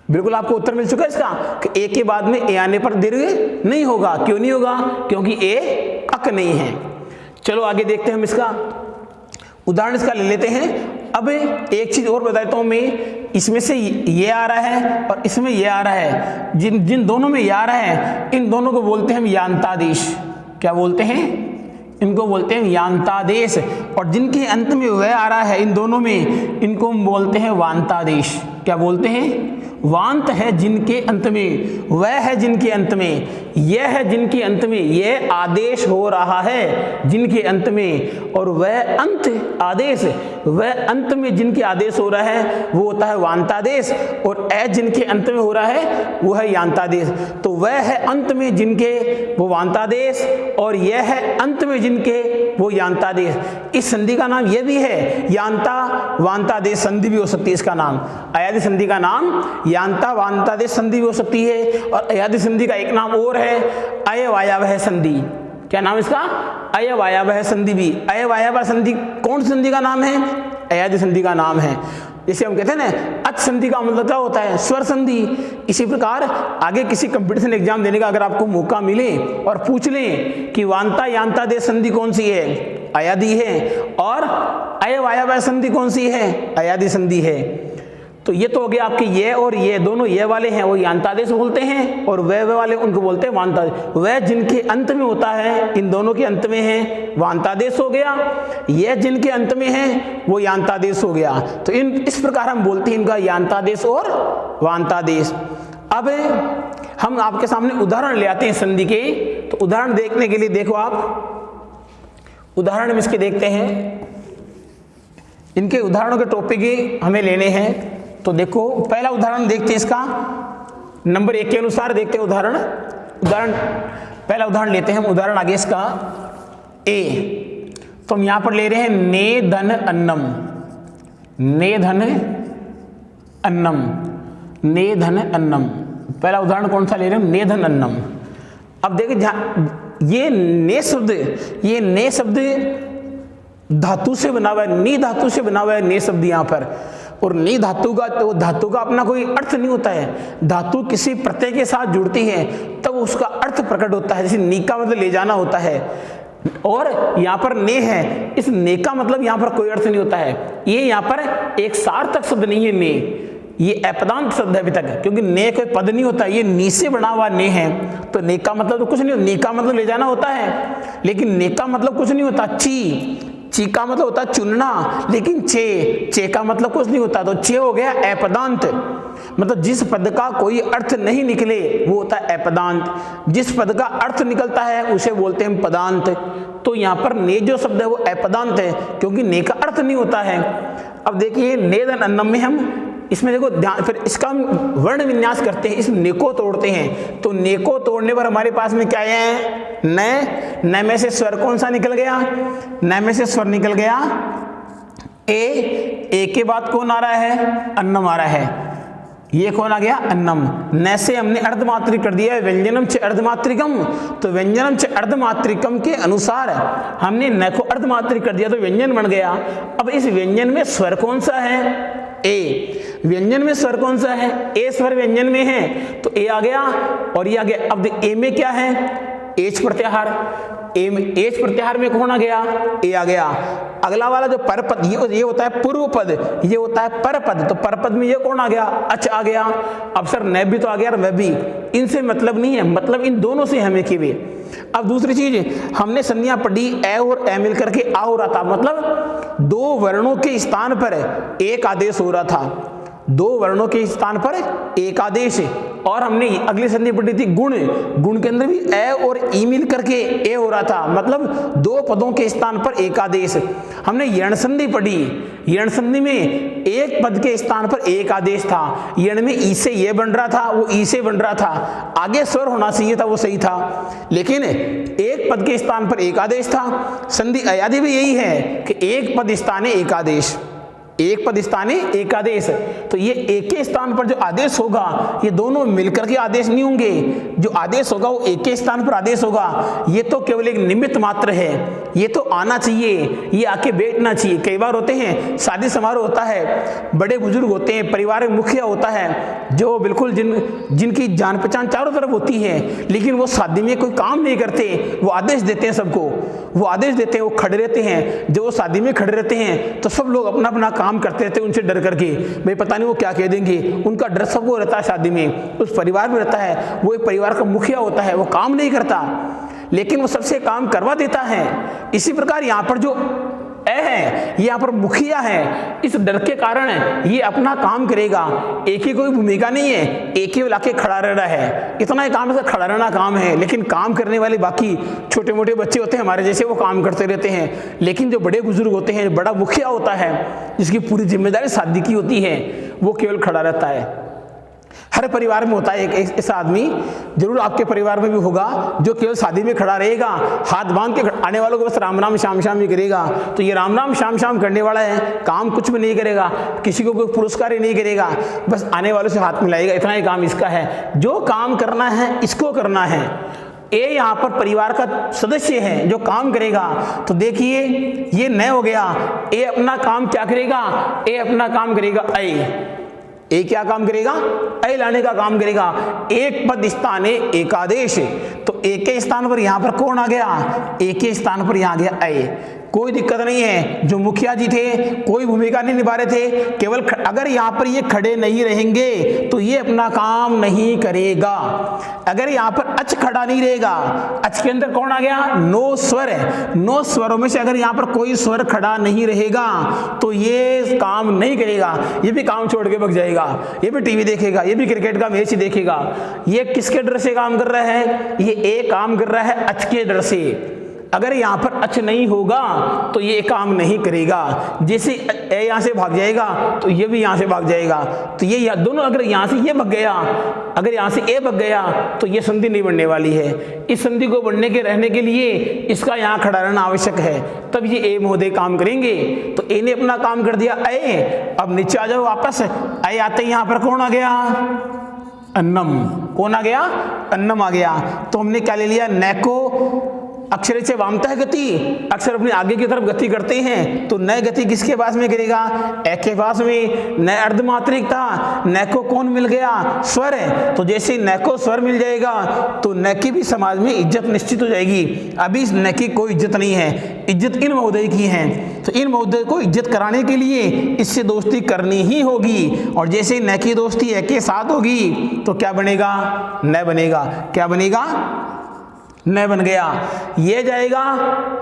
बिल्कुल आपको उत्तर मिल चुका है इसका कि ए के बाद में ए आने पर दीर्घ नहीं होगा। क्यों नहीं होगा, क्योंकि ए अक नहीं है। चलो आगे देखते हैं हम इसका उदाहरण इसका ले लेते हैं। अब एक चीज और बता देता हूं मैं, इसमें से ये आ रहा है और इसमें ये आ रहा है, जिन दोनों में ये आ रहा है इन दोनों को बोलते हैं हम यांतादेश। क्या बोलते हैं, इनको बोलते हैं यांतादेश। और जिनके अंत में वह आ रहा है इन दोनों में, इनको हम बोलते हैं वांतादेश। क्या बोलते हैं, वांत है जिनके अंत में, वह है जिनके अंत में, यह है जिनके अंत में, यह आदेश हो रहा है जिनके अंत में, और वह अंत आदेश, वह अंत में जिनके आदेश हो रहा है वो होता है वांतादेश, और ए जिनके अंत में हो रहा है वो है यांतादेश। तो वह है अंत में जिनके वो वांतादेश, और यह है अंत में जिनके वो यांतादेश। इस संधि का नाम यह भी है यांता वांतादेश संधि भी हो सकती है, इसका नाम अयादि संधि का नाम यांता वांतादेश संधि भी हो सकती है। और अयादि संधि का एक नाम और है अयवायवह संधि। क्या नाम इसका, अयवायवह संधि भी। अयवायवह संधि कौन संधि का नाम है, अयादि संधि का नाम है। जैसे हम कहते हैं ना अच संधि का मतलब क्या होता है, स्वर संधि। इसी प्रकार आगे किसी कंपटीशन एग्जाम देने का अगर आपको मौका मिले और पूछ लें कि वांता यांतादेश संधि कौन सी है, अयादि है, और अयवायवह संधि कौन सी है, अयादि संधि है, तो तो ये तो हो गया आपके ये और ये दोनों ये वाले हैं वो यांतादेश बोलते हैं, और वह वाले उनको बोलते हैं वांतादेश। वह जिनके अंत में होता है, इन दोनों के अंत में है, वांतादेश हो गया। यह जिनके अंत में है वो यांतादेश हो गया। तो इस प्रकार हम बोलते हैं इनका यांतादेश और वांतादेश। अब हम आपके सामने उदाहरण ले आते हैं संधि के। तो उदाहरण देखने के लिए देखो आप उदाहरण में इसके देखते हैं, इनके उदाहरणों के टॉपिक ही हमें लेने हैं। तो देखो पहला उदाहरण देखते हैं, इसका नंबर 1 के अनुसार देखते हैं उदाहरण। पहला उदाहरण लेते हैं हम, उदाहरण आगे इसका ए। तो हम यहां पर ले रहे हैं ने धन अन्नम, ने धन अन्नम, ने धन अन्नम। पहला उदाहरण कौन सा ले रहे हैं? ने धन अन्नम। अब देखिए ये ने शब्द धातु से बना हुआ है, नी धातु से बना हुआ है ने शब्द यहाँ पर। और नी धातु का तो धातु का अपना कोई अर्थ नहीं होता है। धातु किसी प्रत्यय के साथ जुड़ती है तब उसका अर्थ प्रकट होता है। जैसे नी का मतलब ले जाना होता है, और यहाँ पर ने है, इस ने का मतलब यहाँ पर कोई अर्थ नहीं होता है। ये यहाँ पर एक सार्थक शब्द नहीं है ने, ये अपदांत शब्द है अभी तक, क्योंकि ने कोई पद नहीं होता, ये नी से बना हुआ ने है। तो ने का मतलब तो कुछ नहीं होता, ने का मतलब ले जाना होता है, लेकिन ने का मतलब कुछ नहीं होता। ची का मतलब होता है चुनना, लेकिन चे का मतलब कुछ नहीं होता। तो चे हो गया अपदांत, मतलब जिस पद का कोई अर्थ नहीं निकले वो होता है अपदांत। जिस पद का अर्थ निकलता है उसे बोलते हैं पदांत। तो यहाँ पर ने जो शब्द है वो अपदांत है, क्योंकि ने का अर्थ नहीं होता है। अब देखिए ने धन अन्नम में हम इसमें देखो ध्यान, फिर इसका हम वर्ण विन्यास करते हैं, इस ने को तोड़ते हैं। तो ने को तोड़ने पर हमारे पास में क्या है? न में से स्वर कौन सा निकल गया? न में से स्वर निकल गया ए के बाद कौन आ रहा है? अन्नम आ रहा है। ये कौन आ गया? अन्नम। न से हमने अर्धमात्रिक कर दिया है, व्यंजनम च अर्धमात्रिकम। तो व्यंजनम च अर्धमात्रिकम के अनुसार हमने न को अर्धमात्रिक कर दिया तो व्यंजन बन गया। अब इस व्यंजन में स्वर कौन सा है? ए। व्यंजन में स्वर कौन सा है? ए स्वर व्यंजन में है, तो ए आ गया और ये आ गया। अब ए में क्या है? एच प्रत्याहार। एच प्रत्याहार में कौन आ गया? ए आ गया। अगला वाला जो परपद ये होता है पूर्व पद, ये होता है परपद। तो परपद में ये कौन आ गया? अच आ गया। अब सर न भी तो आ गया और वह भी, इनसे मतलब नहीं है, मतलब इन दोनों से हमें कि वे। अब दूसरी चीज हमने संज्ञा पढ़ी ए और ए मिलकर के आ हो रहा था, मतलब दो वर्णों के स्थान पर एक आदेश हो रहा था, दो वर्णों के स्थान पर एक आदेश। और हमने अगली संधि पढ़ी थी गुण, गुण के अंदर भी ए और ई मिल करके ए हो रहा था, मतलब दो पदों के स्थान पर एक आदेश। हमने यण संधि पढ़ी, यण संधि में एक पद के स्थान पर एक आदेश था। यण में ई से ये बन रहा था, वो ई से बन रहा था, आगे स्वर होना चाहिए था, वो सही था, लेकिन एक पद के स्थान पर एक आदेश था। संधि अयादि भी यही है कि एक पद स्थाने एक आदेश, एक पद स्थाने एक आदेश। तो ये एक के स्थान पर जो आदेश होगा ये दोनों मिलकर के आदेश नहीं होंगे, जो आदेश होगा वो एक के स्थान पर आदेश होगा। ये तो केवल एक निमित्त मात्र है, ये तो आना चाहिए, ये आके बैठना चाहिए। कई बार होते हैं शादी समारोह होता है, बड़े बुजुर्ग होते हैं, परिवार में मुखिया होता है, जो बिल्कुल जिनकी जान पहचान चारों तरफ होती है, लेकिन वो शादी में कोई काम नहीं करते, वो आदेश देते हैं सबको, वो आदेश देते हैं, वो खड़े रहते हैं। जब वो शादी में खड़े रहते हैं तो सब लोग अपना अपना काम करते रहते हैं उनसे डर करके, भाई पता नहीं वो क्या कह देंगे। उनका डर सबको रहता है, शादी में उस परिवार में रहता है, वो एक परिवार का मुखिया होता है, वो काम नहीं करता लेकिन वो सबसे काम करवा देता है। इसी प्रकार यहाँ पर जो है ये यहाँ पर मुखिया है, इस डर के कारण ये अपना काम करेगा। एक ही कोई भूमिका नहीं है, एक ही लाके खड़ा रहना है, इतना ही काम है, खड़ा रहना काम है। लेकिन काम करने वाले बाकी छोटे मोटे बच्चे होते हैं हमारे जैसे, वो काम करते रहते हैं। लेकिन जो बड़े बुजुर्ग होते हैं, बड़ा मुखिया होता है, जिसकी पूरी जिम्मेदारी शादी की होती है, वो केवल खड़ा रहता है। हर परिवार में होता है एक ऐसा आदमी, जरूर आपके परिवार में भी होगा, जो केवल शादी में खड़ा रहेगा, हाथ बांध के आने वालों को बस राम राम श्याम श्याम ही करेगा। तो ये राम राम श्याम श्याम करने वाला है, काम कुछ भी नहीं करेगा, किसी को कोई पुरस्कार ही नहीं करेगा, बस आने वालों से हाथ मिलाएगा, इतना ही काम इसका है। जो काम करना है इसको करना है। ए यहाँ पर परिवार का सदस्य है जो काम करेगा। तो देखिए ये न हो गया, ए अपना काम क्या करेगा? ए अपना काम करेगा ए क्या काम करेगा? ऐ लाने का काम करेगा। एक पद स्थाने एकादेश, तो एक के स्थान पर यहां पर कौन आ गया? एक के स्थान पर यहां गया ऐ। कोई दिक्कत नहीं है। जो मुखिया जी थे कोई भूमिका नहीं निभा रहे थे, केवल अगर यहाँ पर ये खड़े नहीं रहेंगे तो ये अपना काम नहीं करेगा। अगर यहाँ पर अच खड़ा नहीं रहेगा, अच के अंदर कौन आ गया, नो स्वर है, नो स्वरों में से अगर यहाँ पर कोई स्वर खड़ा नहीं रहेगा तो ये काम नहीं करेगा। ये भी काम छोड़ के भाग जाएगा, ये भी टीवी देखेगा, ये भी क्रिकेट का मैच देखेगा। ये किसके डर से काम कर रहा है, ये एक काम कर रहा है अच के डर से। अगर यहाँ पर अच नहीं होगा तो ये काम नहीं करेगा। जैसे ए यहाँ से भाग जाएगा तो ये भी यहाँ से भाग जाएगा। तो ये दोनों, अगर यहाँ से ये भाग गया, अगर यहाँ से ए भाग गया तो ये संधि नहीं बनने वाली है। इस संधि को बनने के रहने के लिए इसका यहाँ खड़ा रहना आवश्यक है, तब ये ए महोदय काम करेंगे। तो ए ने अपना काम कर दिया ए। अब नीचे आ जाओ वापस, ए आते यहाँ पर कौन आ गया, अन्नम। कौन आ गया, अन्नम आ गया। तो हमने क्या ले लिया, नैको अक्षर से वामतः गति, अक्षर अपने आगे की तरफ गति करते हैं तो नए गति किसके पास में करेगा, ए के पास में। नए अर्धमात्रिक था, न को कौन मिल गया, स्वर है। तो जैसे न को स्वर मिल जाएगा तो न की भी समाज में इज्जत निश्चित हो जाएगी। अभी न की कोई इज्जत नहीं है, इज्जत इन महोदय की है। तो इन महोदय को इज्जत कराने के लिए इससे दोस्ती करनी ही होगी। और जैसे न की दोस्ती ए के साथ होगी तो क्या बनेगा, न बनेगा। क्या बनेगा, न बन गया। ये जाएगा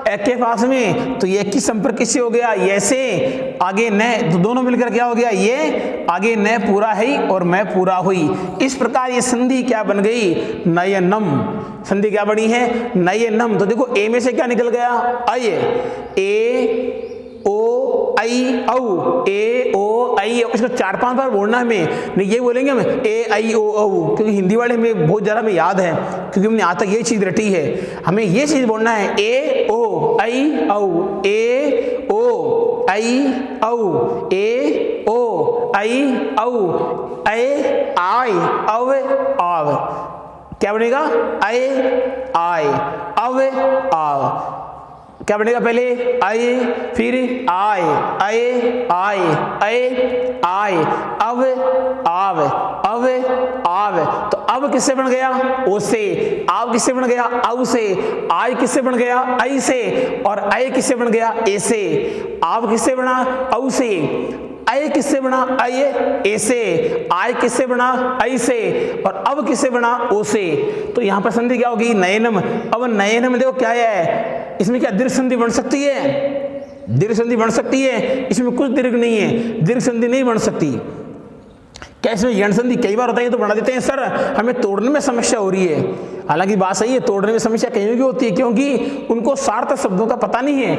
ए के पास में तो ये की संपर्क किससे हो गया, ये से। आगे न, तो दोनों मिलकर क्या हो गया, ये आगे न पूरा है और मैं पूरा हुई। इस प्रकार ये संधि क्या बन गई, नयनम। संधि क्या बनी है, नयनम। तो देखो ए में से क्या निकल गया, अय, ए ओ आई औ, ए ओ आई। इसको 4-5 बार बोलना है हमें, नहीं ये बोलेंगे हम ए आई ओ औ, क्योंकि हिंदी वाले हमें बहुत ज़्यादा हमें याद है, क्योंकि हमने आज तक ये चीज़ रटी है। हमें ये चीज़ बोलना है, ए ओ आई औ, ए ओ आई औ, ए ओ आई औ, ए आई अव आव। क्या बनेगा, ए आई अव आव। क्या बनेगा, पहले आए फिर आए, आए आए, आए आए, अब आव, अब आव। तो अब किससे बन गया, ओ से। आव किससे बन गया, औ से। आय किससे बन गया, आई से। और आय किससे बन गया, ए से। आव किससे बना, औ से। आय किससे बना, आय ए से। आय किससे बना, आई से। और अब किससे बना, ओ से। तो यहां पर संधि क्या होगी, नयनम। अब नयनम देखो क्या है, इसमें क्या दीर्घ संधि बन सकती है, दीर्घ संधि बन सकती है। इसमें कुछ दीर्घ नहीं है, दीर्घ संधि नहीं बन सकती। क्या इसमें यण संधि कई बार होता है तो बना देते हैं, सर हमें तोड़ने में समस्या हो रही है। हालांकि बात सही है, तोड़ने में समस्या कहीं भी होती है, क्योंकि उनको सार्थ शब्दों का पता नहीं है।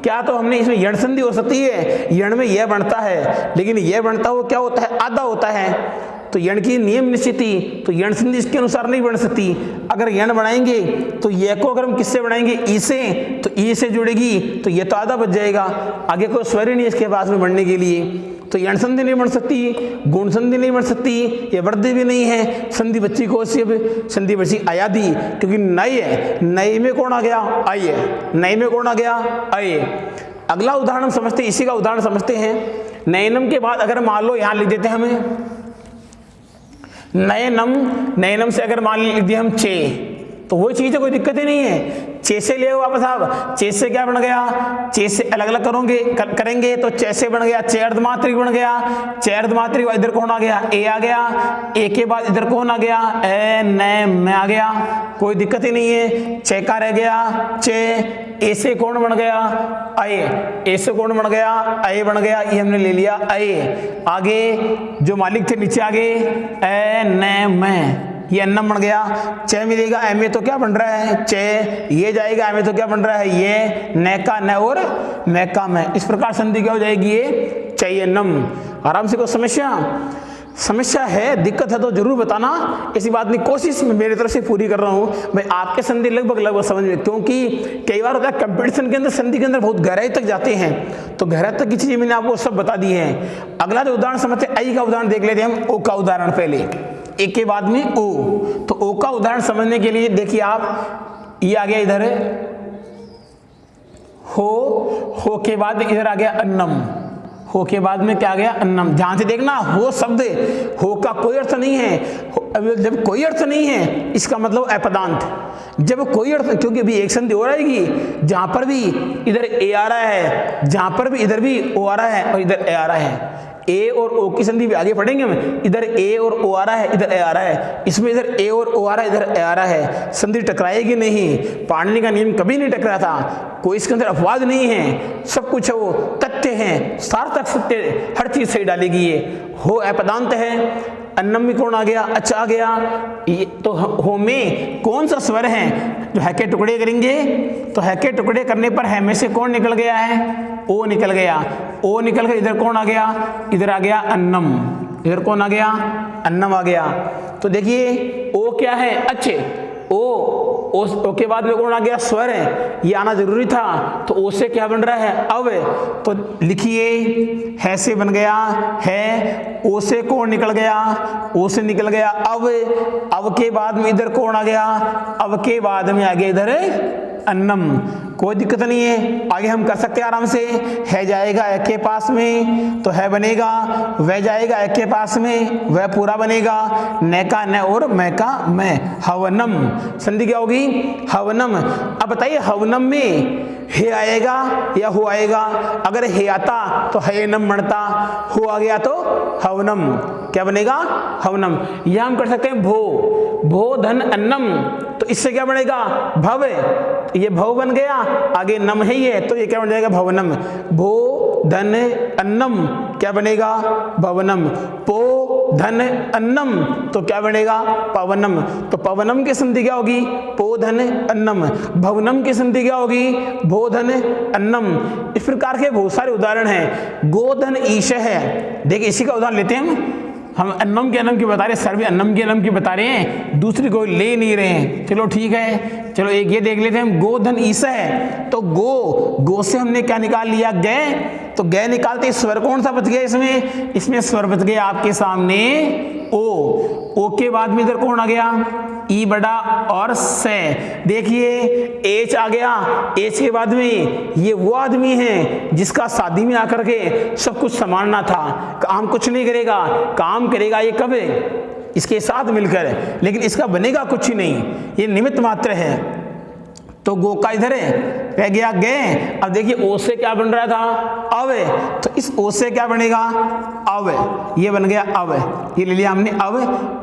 क्या तो हमने इसमें यण संधि हो सकती है, यण में यह बनता है, लेकिन यह बनता हो क्या होता है, आधा होता है। तो यण की नियम निश्चित थी, तो यण संधि इसके अनुसार नहीं बन सकती। अगर यण बनाएंगे तो ये को अगर हम किससे बनाएंगे, ई से, तो ई से जुड़ेगी तो ये तो आधा बच जाएगा, आगे कोई स्वर ही नहीं इसके पास में बनने के लिए। तो यण संधि नहीं बन सकती, गुण संधि नहीं बन सकती, ये वृद्धि भी नहीं है। संधि बच्ची को संधि बची अयादि, क्योंकि नय है, नय में कौन आ गया, आय है। नय में कौन आ गया, आय। अगला उदाहरण समझते, इसी का उदाहरण समझते हैं। नयनम के बाद अगर मान लो यहां लिख देते हैं हमें नयनम, नयनम से अगर मान लिख दिया हम चे, तो वो चीज है, कोई दिक्कत ही नहीं है। चे से ले वापस आप, चे से क्या बन गया, चे से अलग अलग करेंगे तो चे से बन गया, चे अर्धमात्रिक बन गया। चे अर्धमात्रिक, इधर कौन आ गया, ए आ गया। ए के बाद इधर कौन आ गया, ए न में आ गया, कोई दिक्कत ही नहीं है। चे का रह गया चे, ए से कौन बन गया, अय। ए से कौन बन गया, अय बन गया, ये हमने ले लिया अय। आगे जो मालिक थे नीचे आगे, ए न में, ये अन्नम बन गया। चे मिलेगा, ए में तो क्या बन रहा है, चे। ये जाएगा, ए में तो क्या बन रहा है, ये। न का न और मैं का मैं। इस प्रकार संधि क्या हो जाएगी, ये चयनम। आराम से, कोई समस्या है, दिक्कत है तो जरूर बताना, ऐसी बात नहीं। कोशिश मैं मेरी तरफ से पूरी कर रहा हूँ। मैं आपके संधि लगभग समझ में, क्योंकि कई बार होता है कंपटीशन के अंदर संधि के अंदर बहुत गहराई तक जाते हैं, तो गहराई तक की चीजें मैंने आपको सब बता दी है। अगला जो उदाहरण समझते, आई का उदाहरण देख लेते हैं हम। ओ का उदाहरण पहले, एक के बाद में ओ। तो ओ का उदाहरण समझने के लिए देखिए आप, ये आ गया इधर हो के बाद इधर आ गया अन्नम। हो के बाद में क्या आ गया अन्नम। ध्यान से देखना, हो शब्द हो का कोई अर्थ नहीं है। जब कोई अर्थ नहीं है इसका मतलब अपदांत। जब कोई अर्थ, क्योंकि अभी एक संधि और आएगी जहां पर भी इधर ए आ रहा है, जहां पर भी इधर भी ओ आ रहा है और इधर ए आ रहा है। ए और ओ की संधि भी आगे पढ़ेंगे हम। इधर ए और ओ आ रहा है, इधर ए आ रहा है, इसमें इधर ए और ओ आ रहा है, इधर ए आ रहा है। संधि टकराएगी नहीं। पाणिनि का नियम कभी नहीं टकरा था। कोई इसके अंदर अपवाद नहीं है, सब कुछ वो तथ्य है, सार्थक सत्य, हर चीज सही डालेगी ये। हो अपदांत है। अन्नम में कौन आ गया? अच्छा आ गया। ये तो हो में कौन सा स्वर है जो है के टुकड़े करेंगे? तो है के टुकड़े करने पर है में से कौन निकल गया है? ओ निकल गया। ओ निकल गया, इधर कौन आ गया? इधर आ गया अन्नम। इधर कौन आ गया? अन्नम आ गया। तो देखिए ओ क्या है? अच्छे ओ के बाद में कौन आ गया? स्वर है। ये आना जरूरी था। तो ओ से क्या बन रहा है? अव। तो लिखिए है से बन गया है। ओ से कौन निकल गया? ओ से निकल गया अव। अव के बाद में इधर कौन आ गया? अव के बाद में आ गया इधर अन्नम। कोई दिक्कत नहीं है, आगे हम कर सकते हैं आराम से। है जाएगा एक के पास में तो है बनेगा, वह जाएगा एक के पास में वह पूरा बनेगा। न का न और मैं का मैं। हवनम संधि क्या होगी? हवनम। अब बताइए हवनम में हे आएगा या हो आएगा? अगर हे आता तो हे नम बनता, हो आ गया तो हवनम। क्या बनेगा? हवनम। यह हम कर सकते हैं भो धन अन्नम। तो इससे क्या बनेगा? भव। ये भव बन गया, आगे नम है ये, तो ये क्या बन जाएगा? भवनम। भो धन अन्नम क्या बनेगा? भवनम। पो धन अन्नम तो क्या बनेगा? पवनम। तो पवनम की संधि क्या होगी? पो धन अन्नम। भवनम की संधि क्या होगी? भो धन अन्नम। इस प्रकार के बहुत सारे उदाहरण हैं। गोधन ईश है। देखिए इसी का उदाहरण लेते हैं हम अन्नम के अन्नम की बता रहे हैं, सर भी अन्नम के अन्नम की बता रहे हैं, दूसरी कोई ले नहीं रहे हैं। चलो ठीक है, चलो एक ये देख लेते हैं हम। गोधन ईसा है तो गो से हमने क्या निकाल लिया? गय। तो गय निकालते स्वर कौन सा बच गया इसमें? इसमें स्वर बच गया आपके सामने ओ के बाद में इधर कौन आ गया? ई बड़ा और से। देखिए एच आ गया। एच के बाद में ये वो आदमी है जिसका शादी में आकर के सब कुछ संभालना था। काम कुछ नहीं करेगा, काम करेगा ये कब? इसके साथ मिलकर, लेकिन इसका बनेगा कुछ ही नहीं, ये निमित्त मात्र है। तो गो का इधर है रह गया गए। अब देखिए ओ से क्या बन रहा था? अव। तो इस ओ से क्या बनेगा? अव। ये बन गया अव, ये ले लिया हमने अव।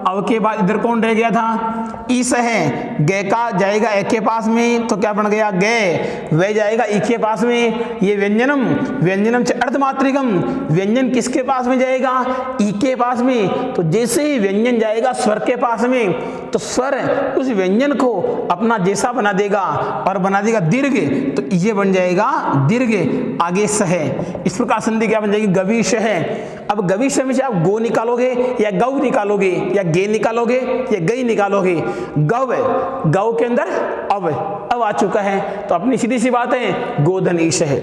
अव के बाद इधर कौन रह गया था? ईस है। गय का जाएगा एक के पास में तो क्या बन गया? गय। वह जाएगा ई के पास में, ये व्यंजनम। व्यंजनम से अर्धमात्रिकम। व्यंजन किसके पास में जाएगा? ई के पास में। तो जैसे ही व्यंजन जाएगा स्वर के पास में तो स्वर उस व्यंजन को अपना जैसा बना देगा और बना देगा दीर्घ, तो ये बन जाएगा दीर्घ। आगे स है। इस प्रकार संधि क्या बन जाएगी? गविश है। अब गविश में से आप गो निकालोगे या गौ निकालोगे या गे निकालोगे या गई निकालोगे? गव। गौ के अंदर अब आ चुका है, तो अपनी सीधी सी बात है गोधन ईश है।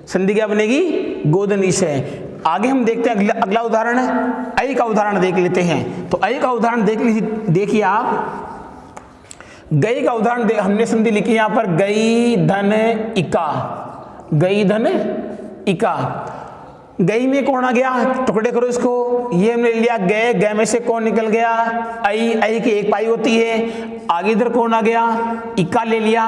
संधि क्या बनेगी? गोधन ईश है। आगे हम देखते हैं अगला उदाहरण है, ऐ का उदाहरण देख लेते हैं। तो ऐ का उदाहरण देखिए आप। गई का उदाहरण हमने संधि लिखी यहां पर, गई धन इका। गई धन इका। गई में कौन आ गया? टुकड़े करो इसको। ये हमने लिया गए, गए में से कौन निकल गया? आई की एक पाई होती है। आगे इधर कौन आ गया? इका ले लिया।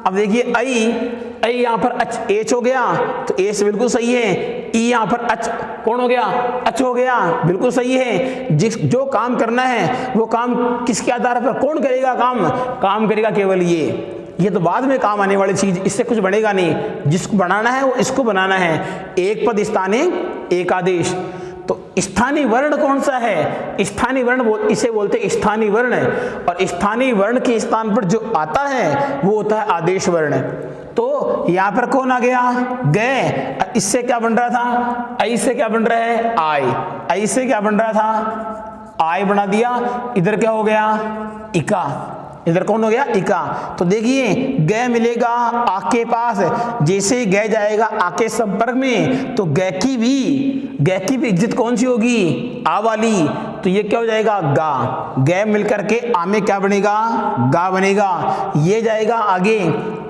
अब देखिए आई यहां पर अच एच हो गया, तो एच बिल्कुल सही है। ई यहां पर अच कौन हो गया? अच हो गया, बिल्कुल सही है। जो काम करना है वो काम किसके आधार पर कौन करेगा? काम करेगा केवल ये तो बाद में काम आने वाली चीज, इससे कुछ बनेगा नहीं। जिसको बनाना है वो इसको बनाना है। एक पद स्थाने एक आदेश। तो स्थानीय वर्ण कौन सा है? स्थानीय वर्ण इसे बोलते हैं स्थानीय वर्ण। और स्थानीय वर्ण के स्थान पर जो आता है वो होता है आदेश वर्ण। तो यहां पर कौन आ गया? गए। इससे क्या बन रहा था? आई से क्या बन रहा है? आई से क्या बन रहा था? आय बना दिया। इधर क्या हो गया? इका। इधर कौन हो गया? इका। तो देखिए गय मिलेगा आ के पास, जैसे गय जाएगा आ के संपर्क में तो गय की भी इज्जत कौन सी होगी? आ वाली। तो ये क्या हो जाएगा? गा। गय मिलकर के आ में क्या बनेगा? गा बनेगा। ये जाएगा आगे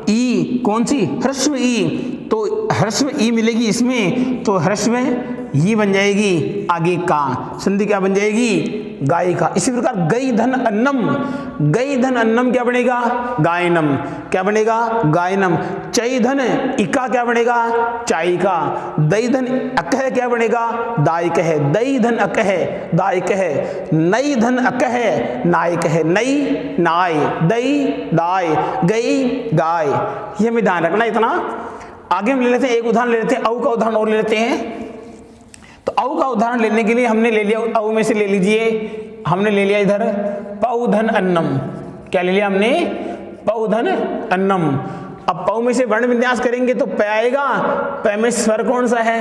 ई, कौन सी? ह्रस्व ई। तो ह्रस्व ई मिलेगी इसमें, तो ह्रस्व ये बन जाएगी आगे का, संधि क्या बन जाएगी, गाय का। इसी प्रकार गई धन अन्नम, गई धन अन्नम क्या बनेगा, गायनम, क्या बनेगा, गायनम। चई धन इका क्या बनेगा, चाई का। दई धन अकह क्या बनेगा, दायिक है। दई धन अकह दायिक है। नई धन अकह नायक है। नई नाय, दई दाय, गई गाय। ये हमें ध्यान रखना इतना। आगे हम ले लेते हैं, एक उदाहरण ले लेते हैं, औ का उदाहरण और ले लेते हैं। तो औ का उदाहरण लेने के लिए हमने ले लिया, औ में से ले लीजिए, हमने ले लिया इधर पौधन अन्नम। क्या ले लिया हमने, पौधन अन्नम। अब पौ में से वर्ण विन्यास करेंगे तो प आएगा, प में स्वर कौन सा है,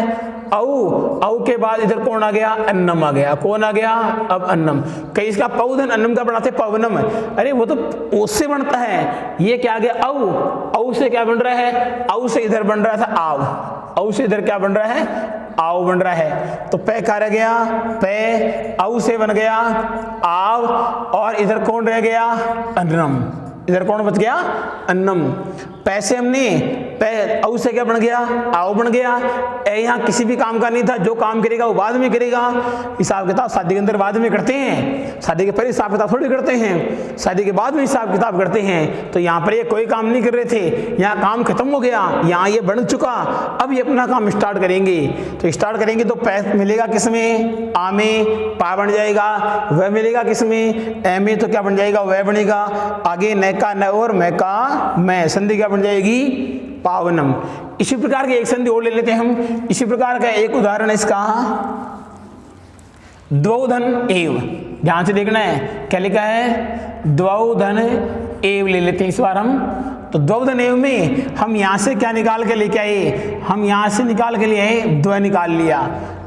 औ, औ के बाद इधर कौन आ गया, अन्नम आ गया। कौन आ गया, अब अन्नम। कई इसका पौधन अन्नम का बनाते पवनम, अरे वो तो उससे बनता है, ये क्या आ गया, औ, औ से क्या बन रहा है, औ से इधर बन रहा था आव, औ से इधर क्या बन रहा है, आव बन रहा है। तो पे क्या रह गया, पे, औ से बन गया आव, और इधर कौन रह गया, अन्नम। इधर कौन बच गया, अन्नम। पैसे हमने पै, औ से क्या बन गया, आओ बन गया। ए यहाँ किसी भी काम का नहीं था, जो काम करेगा वो बाद में करेगा। हिसाब किताब शादी के अंदर बाद में करते हैं, शादी के पहले हिसाब किताब थोड़ी करते हैं, शादी के बाद में हिसाब किताब करते हैं। तो यहाँ पर ये कोई काम नहीं कर रहे थे, यहाँ काम खत्म हो गया, यहाँ ये बन चुका, अब ये अपना काम स्टार्ट करेंगे। तो स्टार्ट करेंगे तो पै मिलेगा किसमें, आ में, पा बन जाएगा। वह मिलेगा किसमें, ए में, तो क्या बन जाएगा, वह बनेगा। आगे न का न और मैं का मैं, संधि क्या बन जाएगी, पावनम। इसी प्रकार के एक संधि और ले लेते हैं हम। इसी प्रकार का एक उदाहरण है इसका, द्वौधन एव। ध्यान से देखना है, क्या लिखा है, द्वौधन एव ले लेते हैं इस बार हम। तो द्वौधन एव में हम यहां से क्या निकाल के लेके आए, हम यहां से निकाल के लिए आए, द्व निकाल लिया।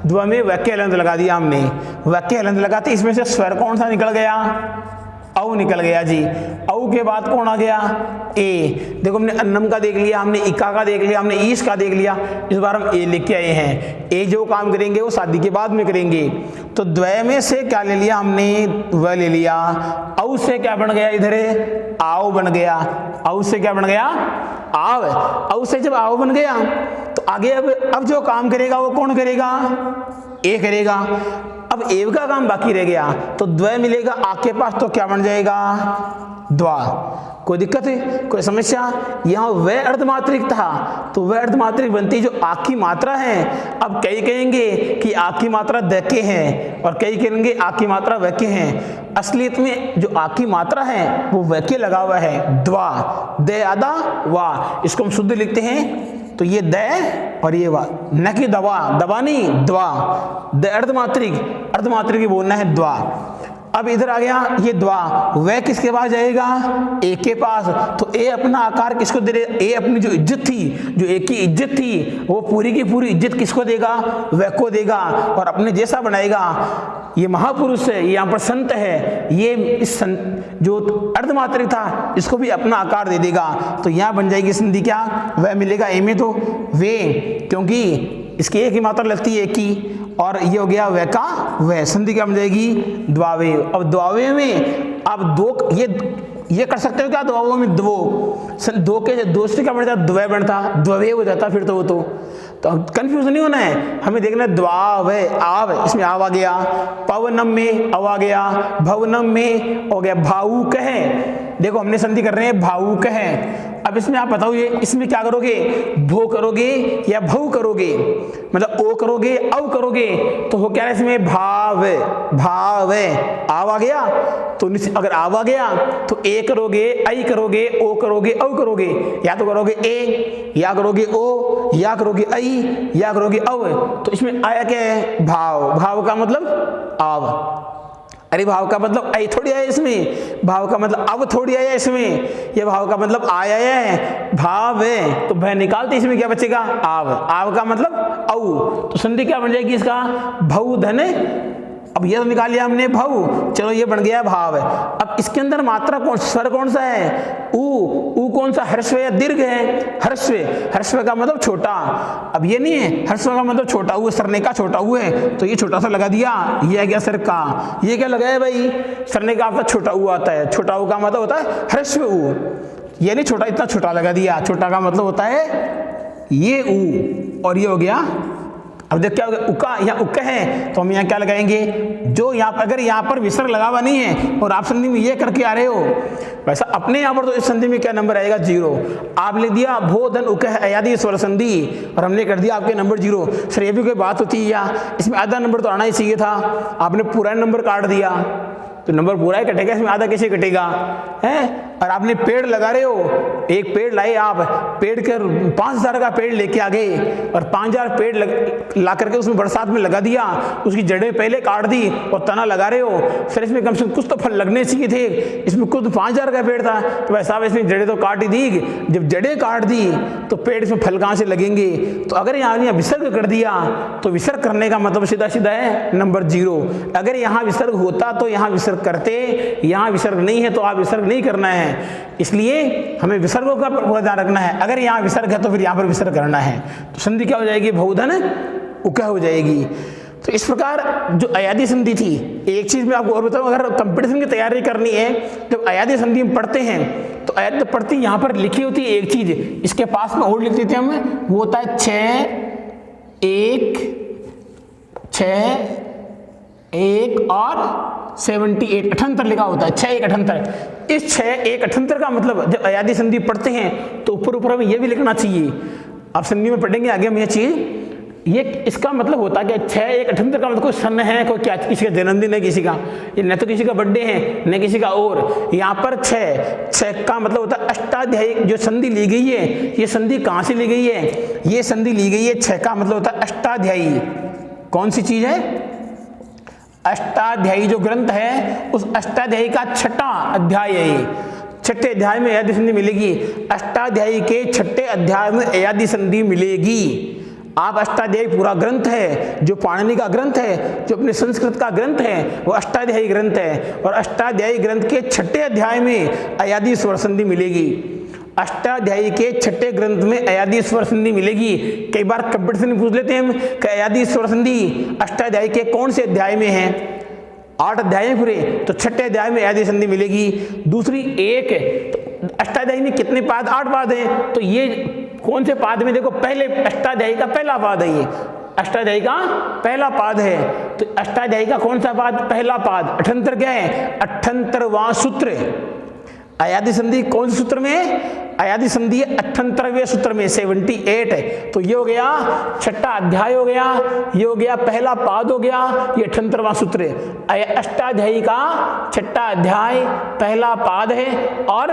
द्व में वाक्य हलंत लगा दिया हमने, वाक्य हलंत लगाते इसमें से स्वर कौन सा निकल गया, औ निकल गया जी। औ के बाद कौन आ गया, ए। देखो हमने अन्नम का देख लिया, हमने इका का देख लिया, हमने ईश का देख लिया। इस बार हम ए लिख के आए हैं। ए जो काम करेंगे वो शादी के बाद में करेंगे। तो द्वय में से क्या ले लिया हमने, व ले लिया। औ से क्या बन गया, इधर आओ बन गया। औ से क्या बन गया, आव। औ से जब आओ बन गया तो आगे अब जो काम करेगा वो कौन करेगा, ए करेगा। अब एव का काम बाकी रह गया, तो द्वय मिलेगा आ के पास, तो क्या बन जाएगा, द्वा। कोई दिक्कत है, कोई समस्या। यहाँ वह अर्धमात्रिक था, तो वह अर्धमात्रिक बनती जो आ की मात्रा है। अब कई कहेंगे कि आ की मात्रा द के है, और कई कहेंगे आ की मात्रा व के है। असलियत में जो आ की मात्रा है वो व के लगा हुआ है, द्वा, द आदा वा। इसको हम शुद्ध लिखते हैं, तो ये द और ये वा, न कि दवा, दवा नहीं, द्वा। द अर्धमात्रिक, अर्धमात्रिक बोलना है द्वा। अब इधर आ गया ये द्वा, वह किसके पास जाएगा, ए के पास। तो ए अपना आकार किसको दे रहे, ए अपनी जो इज्जत थी, जो ए की इज्जत थी, वो पूरी की पूरी इज्जत किसको देगा, वह को देगा, और अपने जैसा बनाएगा। ये महापुरुष है, ये यहाँ पर संत है, ये इस संत जो अर्धमात्रिक था इसको भी अपना आकार दे देगा। तो यहाँ बन जाएगी संधि क्या, वह मिलेगा ए में, तो वे, क्योंकि इसकी एक ही मात्रा लगती है एक की, और ये हो गया वह का वह, संधि क्या बन जाएगी, द्वावे। अब द्वावे में अब दो, ये कर सकते हो क्या, द्वावों में दो, दो के दोस्ती क्या बन जाता, द्वय बनता, द्ववे हो जाता फिर तो वो तो कंफ्यूज नहीं होना है, हमें देखना है द्वाव आव, इसमें आव आ गया, पवनम में अव आ गया, भवनम में हो गया भावुक है। देखो हमने संधि कर रहे हैं भावुक है। अब इसमें आप बताओ ये इसमें क्या करोगे, भो करोगे या भव करोगे, मतलब ओ करोगे औ करोगे, तो हो क्या है इसमें भाव, भाव आव आ गया। तो अगर आव आ गया तो ए करोगे, आई करोगे, ओ करोगे, औ करोगे, या तो करोगे ए, या करोगे ओ, या करोगे आई, या करोगे अव। तो इसमें आया क्या है, भाव। भाव का मतलब आव। अरे भाव का मतलब आई थोड़ी आया इसमें, भाव का मतलब अब थोड़ी आया इसमें, ये भाव का मतलब आया है, भाव है। तो भय निकालते इसमें क्या बचेगा, आव। आव का मतलब औ, तो संधि क्या बन जाएगी इसका, भव धन। अब ये तो निकाल लिया हमने भव, चलो ये बन गया भाव। अब इसके अंदर मात्रा कौन, स्वर कौन सा है, ऊ कौन सा, ह्रस्व या दीर्घ है, ह्रस्व। ह्रस्व का मतलब छोटा। अब ये नहीं है, ह्रस्व का मतलब छोटा हुआ, सरने का छोटा हुआ है, तो ये छोटा सा लगा दिया, ये आ गया सर का। ये क्या लगाया भाई, सरने का आपका छोटा हुआ आता है, छोटा हुआ का मतलब होता है ह्रस्व ऊ, ये नहीं छोटा, इतना छोटा लगा दिया। छोटा का मतलब होता है ये ऊ और ये हो गया। अब देख क्या हो गया, उका, यहाँ उक है तो हम यहाँ क्या लगाएंगे, जो यहाँ अगर यहाँ पर विसर्ग लगा हुआ नहीं है और आप संधि में ये करके आ रहे हो, वैसा अपने यहाँ पर तो इस संधि में क्या नंबर आएगा 0। आप लिख दिया भो धन उक है अयादि स्वर संधि और हमने कर दिया आपके नंबर 0। सर ये भी कोई बात होती है या इसमें आधा नंबर तो आना ही चाहिए था, आपने पूरा नंबर काट दिया तो नंबर पूरा ही कटेगा, इसमें आधा कैसे कटेगा है। और आपने पेड़ लगा रहे हो, एक पेड़ लाए आप, पेड़ कर 5000 का पेड़ लेके आ गए और 5000 पेड़ ला करके उसमें बरसात में लगा दिया, उसकी जड़ें पहले काट दी और तना लगा रहे हो। फिर इसमें कम से कम कुछ तो फल लगने चाहिए थे, इसमें कुछ 5000 का पेड़ था तो वैसा इसमें जड़ें तो काट ही दी। जब जड़ें काट दी तो पेड़ इसमें फल कहाँ से लगेंगे। तो अगर यहाँ विसर्ग कर दिया तो विसर्ग करने का मतलब सीधा सीधा है नंबर 0। अगर यहाँ विसर्ग होता तो यहाँ विसर्ग करते, यहाँ विसर्ग नहीं है तो आप विसर्ग नहीं करना है। इसलिए हमें विसर्गों का ध्यान रखना है, अगर यहाँ विसर्ग है तो फिर यहाँ पर विसर्ग करना है। तो संधि क्या हो जाएगी, बहुधन उक हो जाएगी। तो इस प्रकार जो अयादी संधि थी, एक चीज मैं आपको और बताऊं, अगर कंपटीशन की तैयारी करनी है जब अयादी संधि हम पढ़ते हैं तो अयादी पढ़ती यहाँ पर लिखी होती है एक चीज, इसके पास में और लिख देते हैं हम, वो होता है 6 1 और 78 78 लिखा होता है, 6 1 78। इस 6 1 78 का मतलब जब अयादी संधि पढ़ते हैं तो ऊपर ऊपर हमें यह भी लिखना चाहिए। आप संधि में पढ़ेंगे आगे हम यह चीज, ये इसका मतलब होता है कि 6 1 78 का मतलब कोई सन है, कोई क्या, किसी का जन्मदिन है, किसी का, ये न तो किसी का बर्थडे है न किसी का। और यहाँ पर 6 का मतलब होता है अष्टाध्यायी जो संधि ली गई है। ये संधि कहाँ से ली गई है, ये संधि ली गई है 6 का मतलब होता है अष्टाध्यायी। कौन सी चीज है, अष्टाध्यायी जो ग्रंथ है उस अष्टाध्यायी का 6वां अध्याय है। 6ठे अध्याय में अयादी संधि मिलेगी, अष्टाध्यायी के 6ठे अध्याय में अयादी संधि मिलेगी। आप अष्टाध्यायी पूरा ग्रंथ है जो पाणिनि का ग्रंथ है, जो अपने संस्कृत का ग्रंथ है, वो अष्टाध्यायी ग्रंथ है और अष्टाध्यायी ग्रंथ के 6ठे अध्याय में अयादी स्वर संधि मिलेगी। अष्टाध्यायी के 6ठे ग्रंथ में अयादी स्वर संधि मिलेगी। कई बार कंपटीशन पूछ लेते हैं हम कि अयादी स्वर संधि अष्टाध्यायी के कौन से अध्याय में है। 8 अध्याय हैं पूरे, तो 6ठे अध्याय में अयादी संधि मिलेगी। दूसरी एक तो अष्टाध्यायी में कितने पाद, 8 पाद हैं, तो ये कौन से पाद में, देखो पहले अष्टाध्यायी का पहला पाद है, ये अष्टाध्यायी का पहला पाद है। तो अष्टाध्यायी का कौन सा पाद, पहला पाद। 78 क्या है, 78वां सूत्र। अयादी संधि कौन से सूत्र में, अयादी संधि 78वें सूत्र में 78 है। तो ये हो गया 6ठा अध्याय हो गया, ये हो गया पहला पाद हो गया, ये 78वां सूत्र है। अष्टाध्यायी का 6ठा अध्याय पहला पाद है और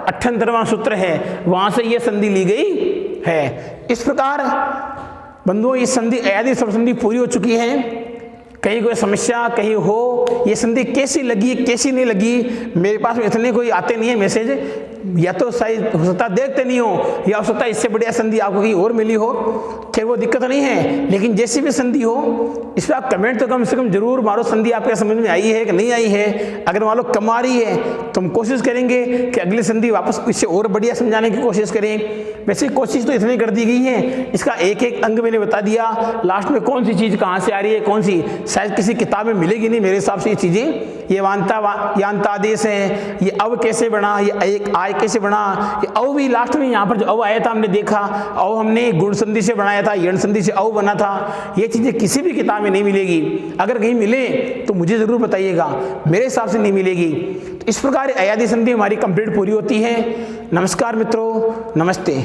78वां सूत्र है, वहां से ये संधि ली गई है। इस प्रकार बंधुओं ये संधि अयादी स्वर संधि पूरी हो चुकी है। कहीं कोई समस्या कहीं हो, ये संधि कैसी लगी कैसी नहीं लगी, मेरे पास में इतने कोई आते नहीं है मैसेज, या तो शायद हो सकता देखते नहीं हो, या हो सकता इससे बढ़िया संधि आपको कहीं और मिली हो, खैर वो दिक्कत नहीं है। लेकिन जैसी भी संधि हो इस पर आप कमेंट तो कम से कम जरूर मारो, संधि आपके समझ में आई है कि नहीं आई है। अगर मान लो कम आ रही है तो हम कोशिश करेंगे कि अगली संधि वापस इससे और बढ़िया समझाने की कोशिश करें। वैसे कोशिश तो इतनी कर दी गई है, इसका एक एक अंग मैंने बता दिया, लास्ट में कौन सी चीज़ कहाँ से आ रही है, कौन सी शायद किसी किताब में मिलेगी नहीं मेरे हिसाब से ये चीज़ें। ये यांता आदेश है, ये अव कैसे बना, ये एक आय कैसे बना, ये अव भी लास्ट में यहाँ पर जो अव आया था हमने देखा, अव हमने गुण संधि से बनाया था, यण संधि से अव बना था। ये चीज़ें किसी भी किताब में नहीं मिलेगी, अगर कहीं मिले तो मुझे ज़रूर बताइएगा, मेरे हिसाब से नहीं मिलेगी। तो इस प्रकार अयादी संधि हमारी कंप्लीट पूरी होती है। नमस्कार मित्रों, नमस्ते।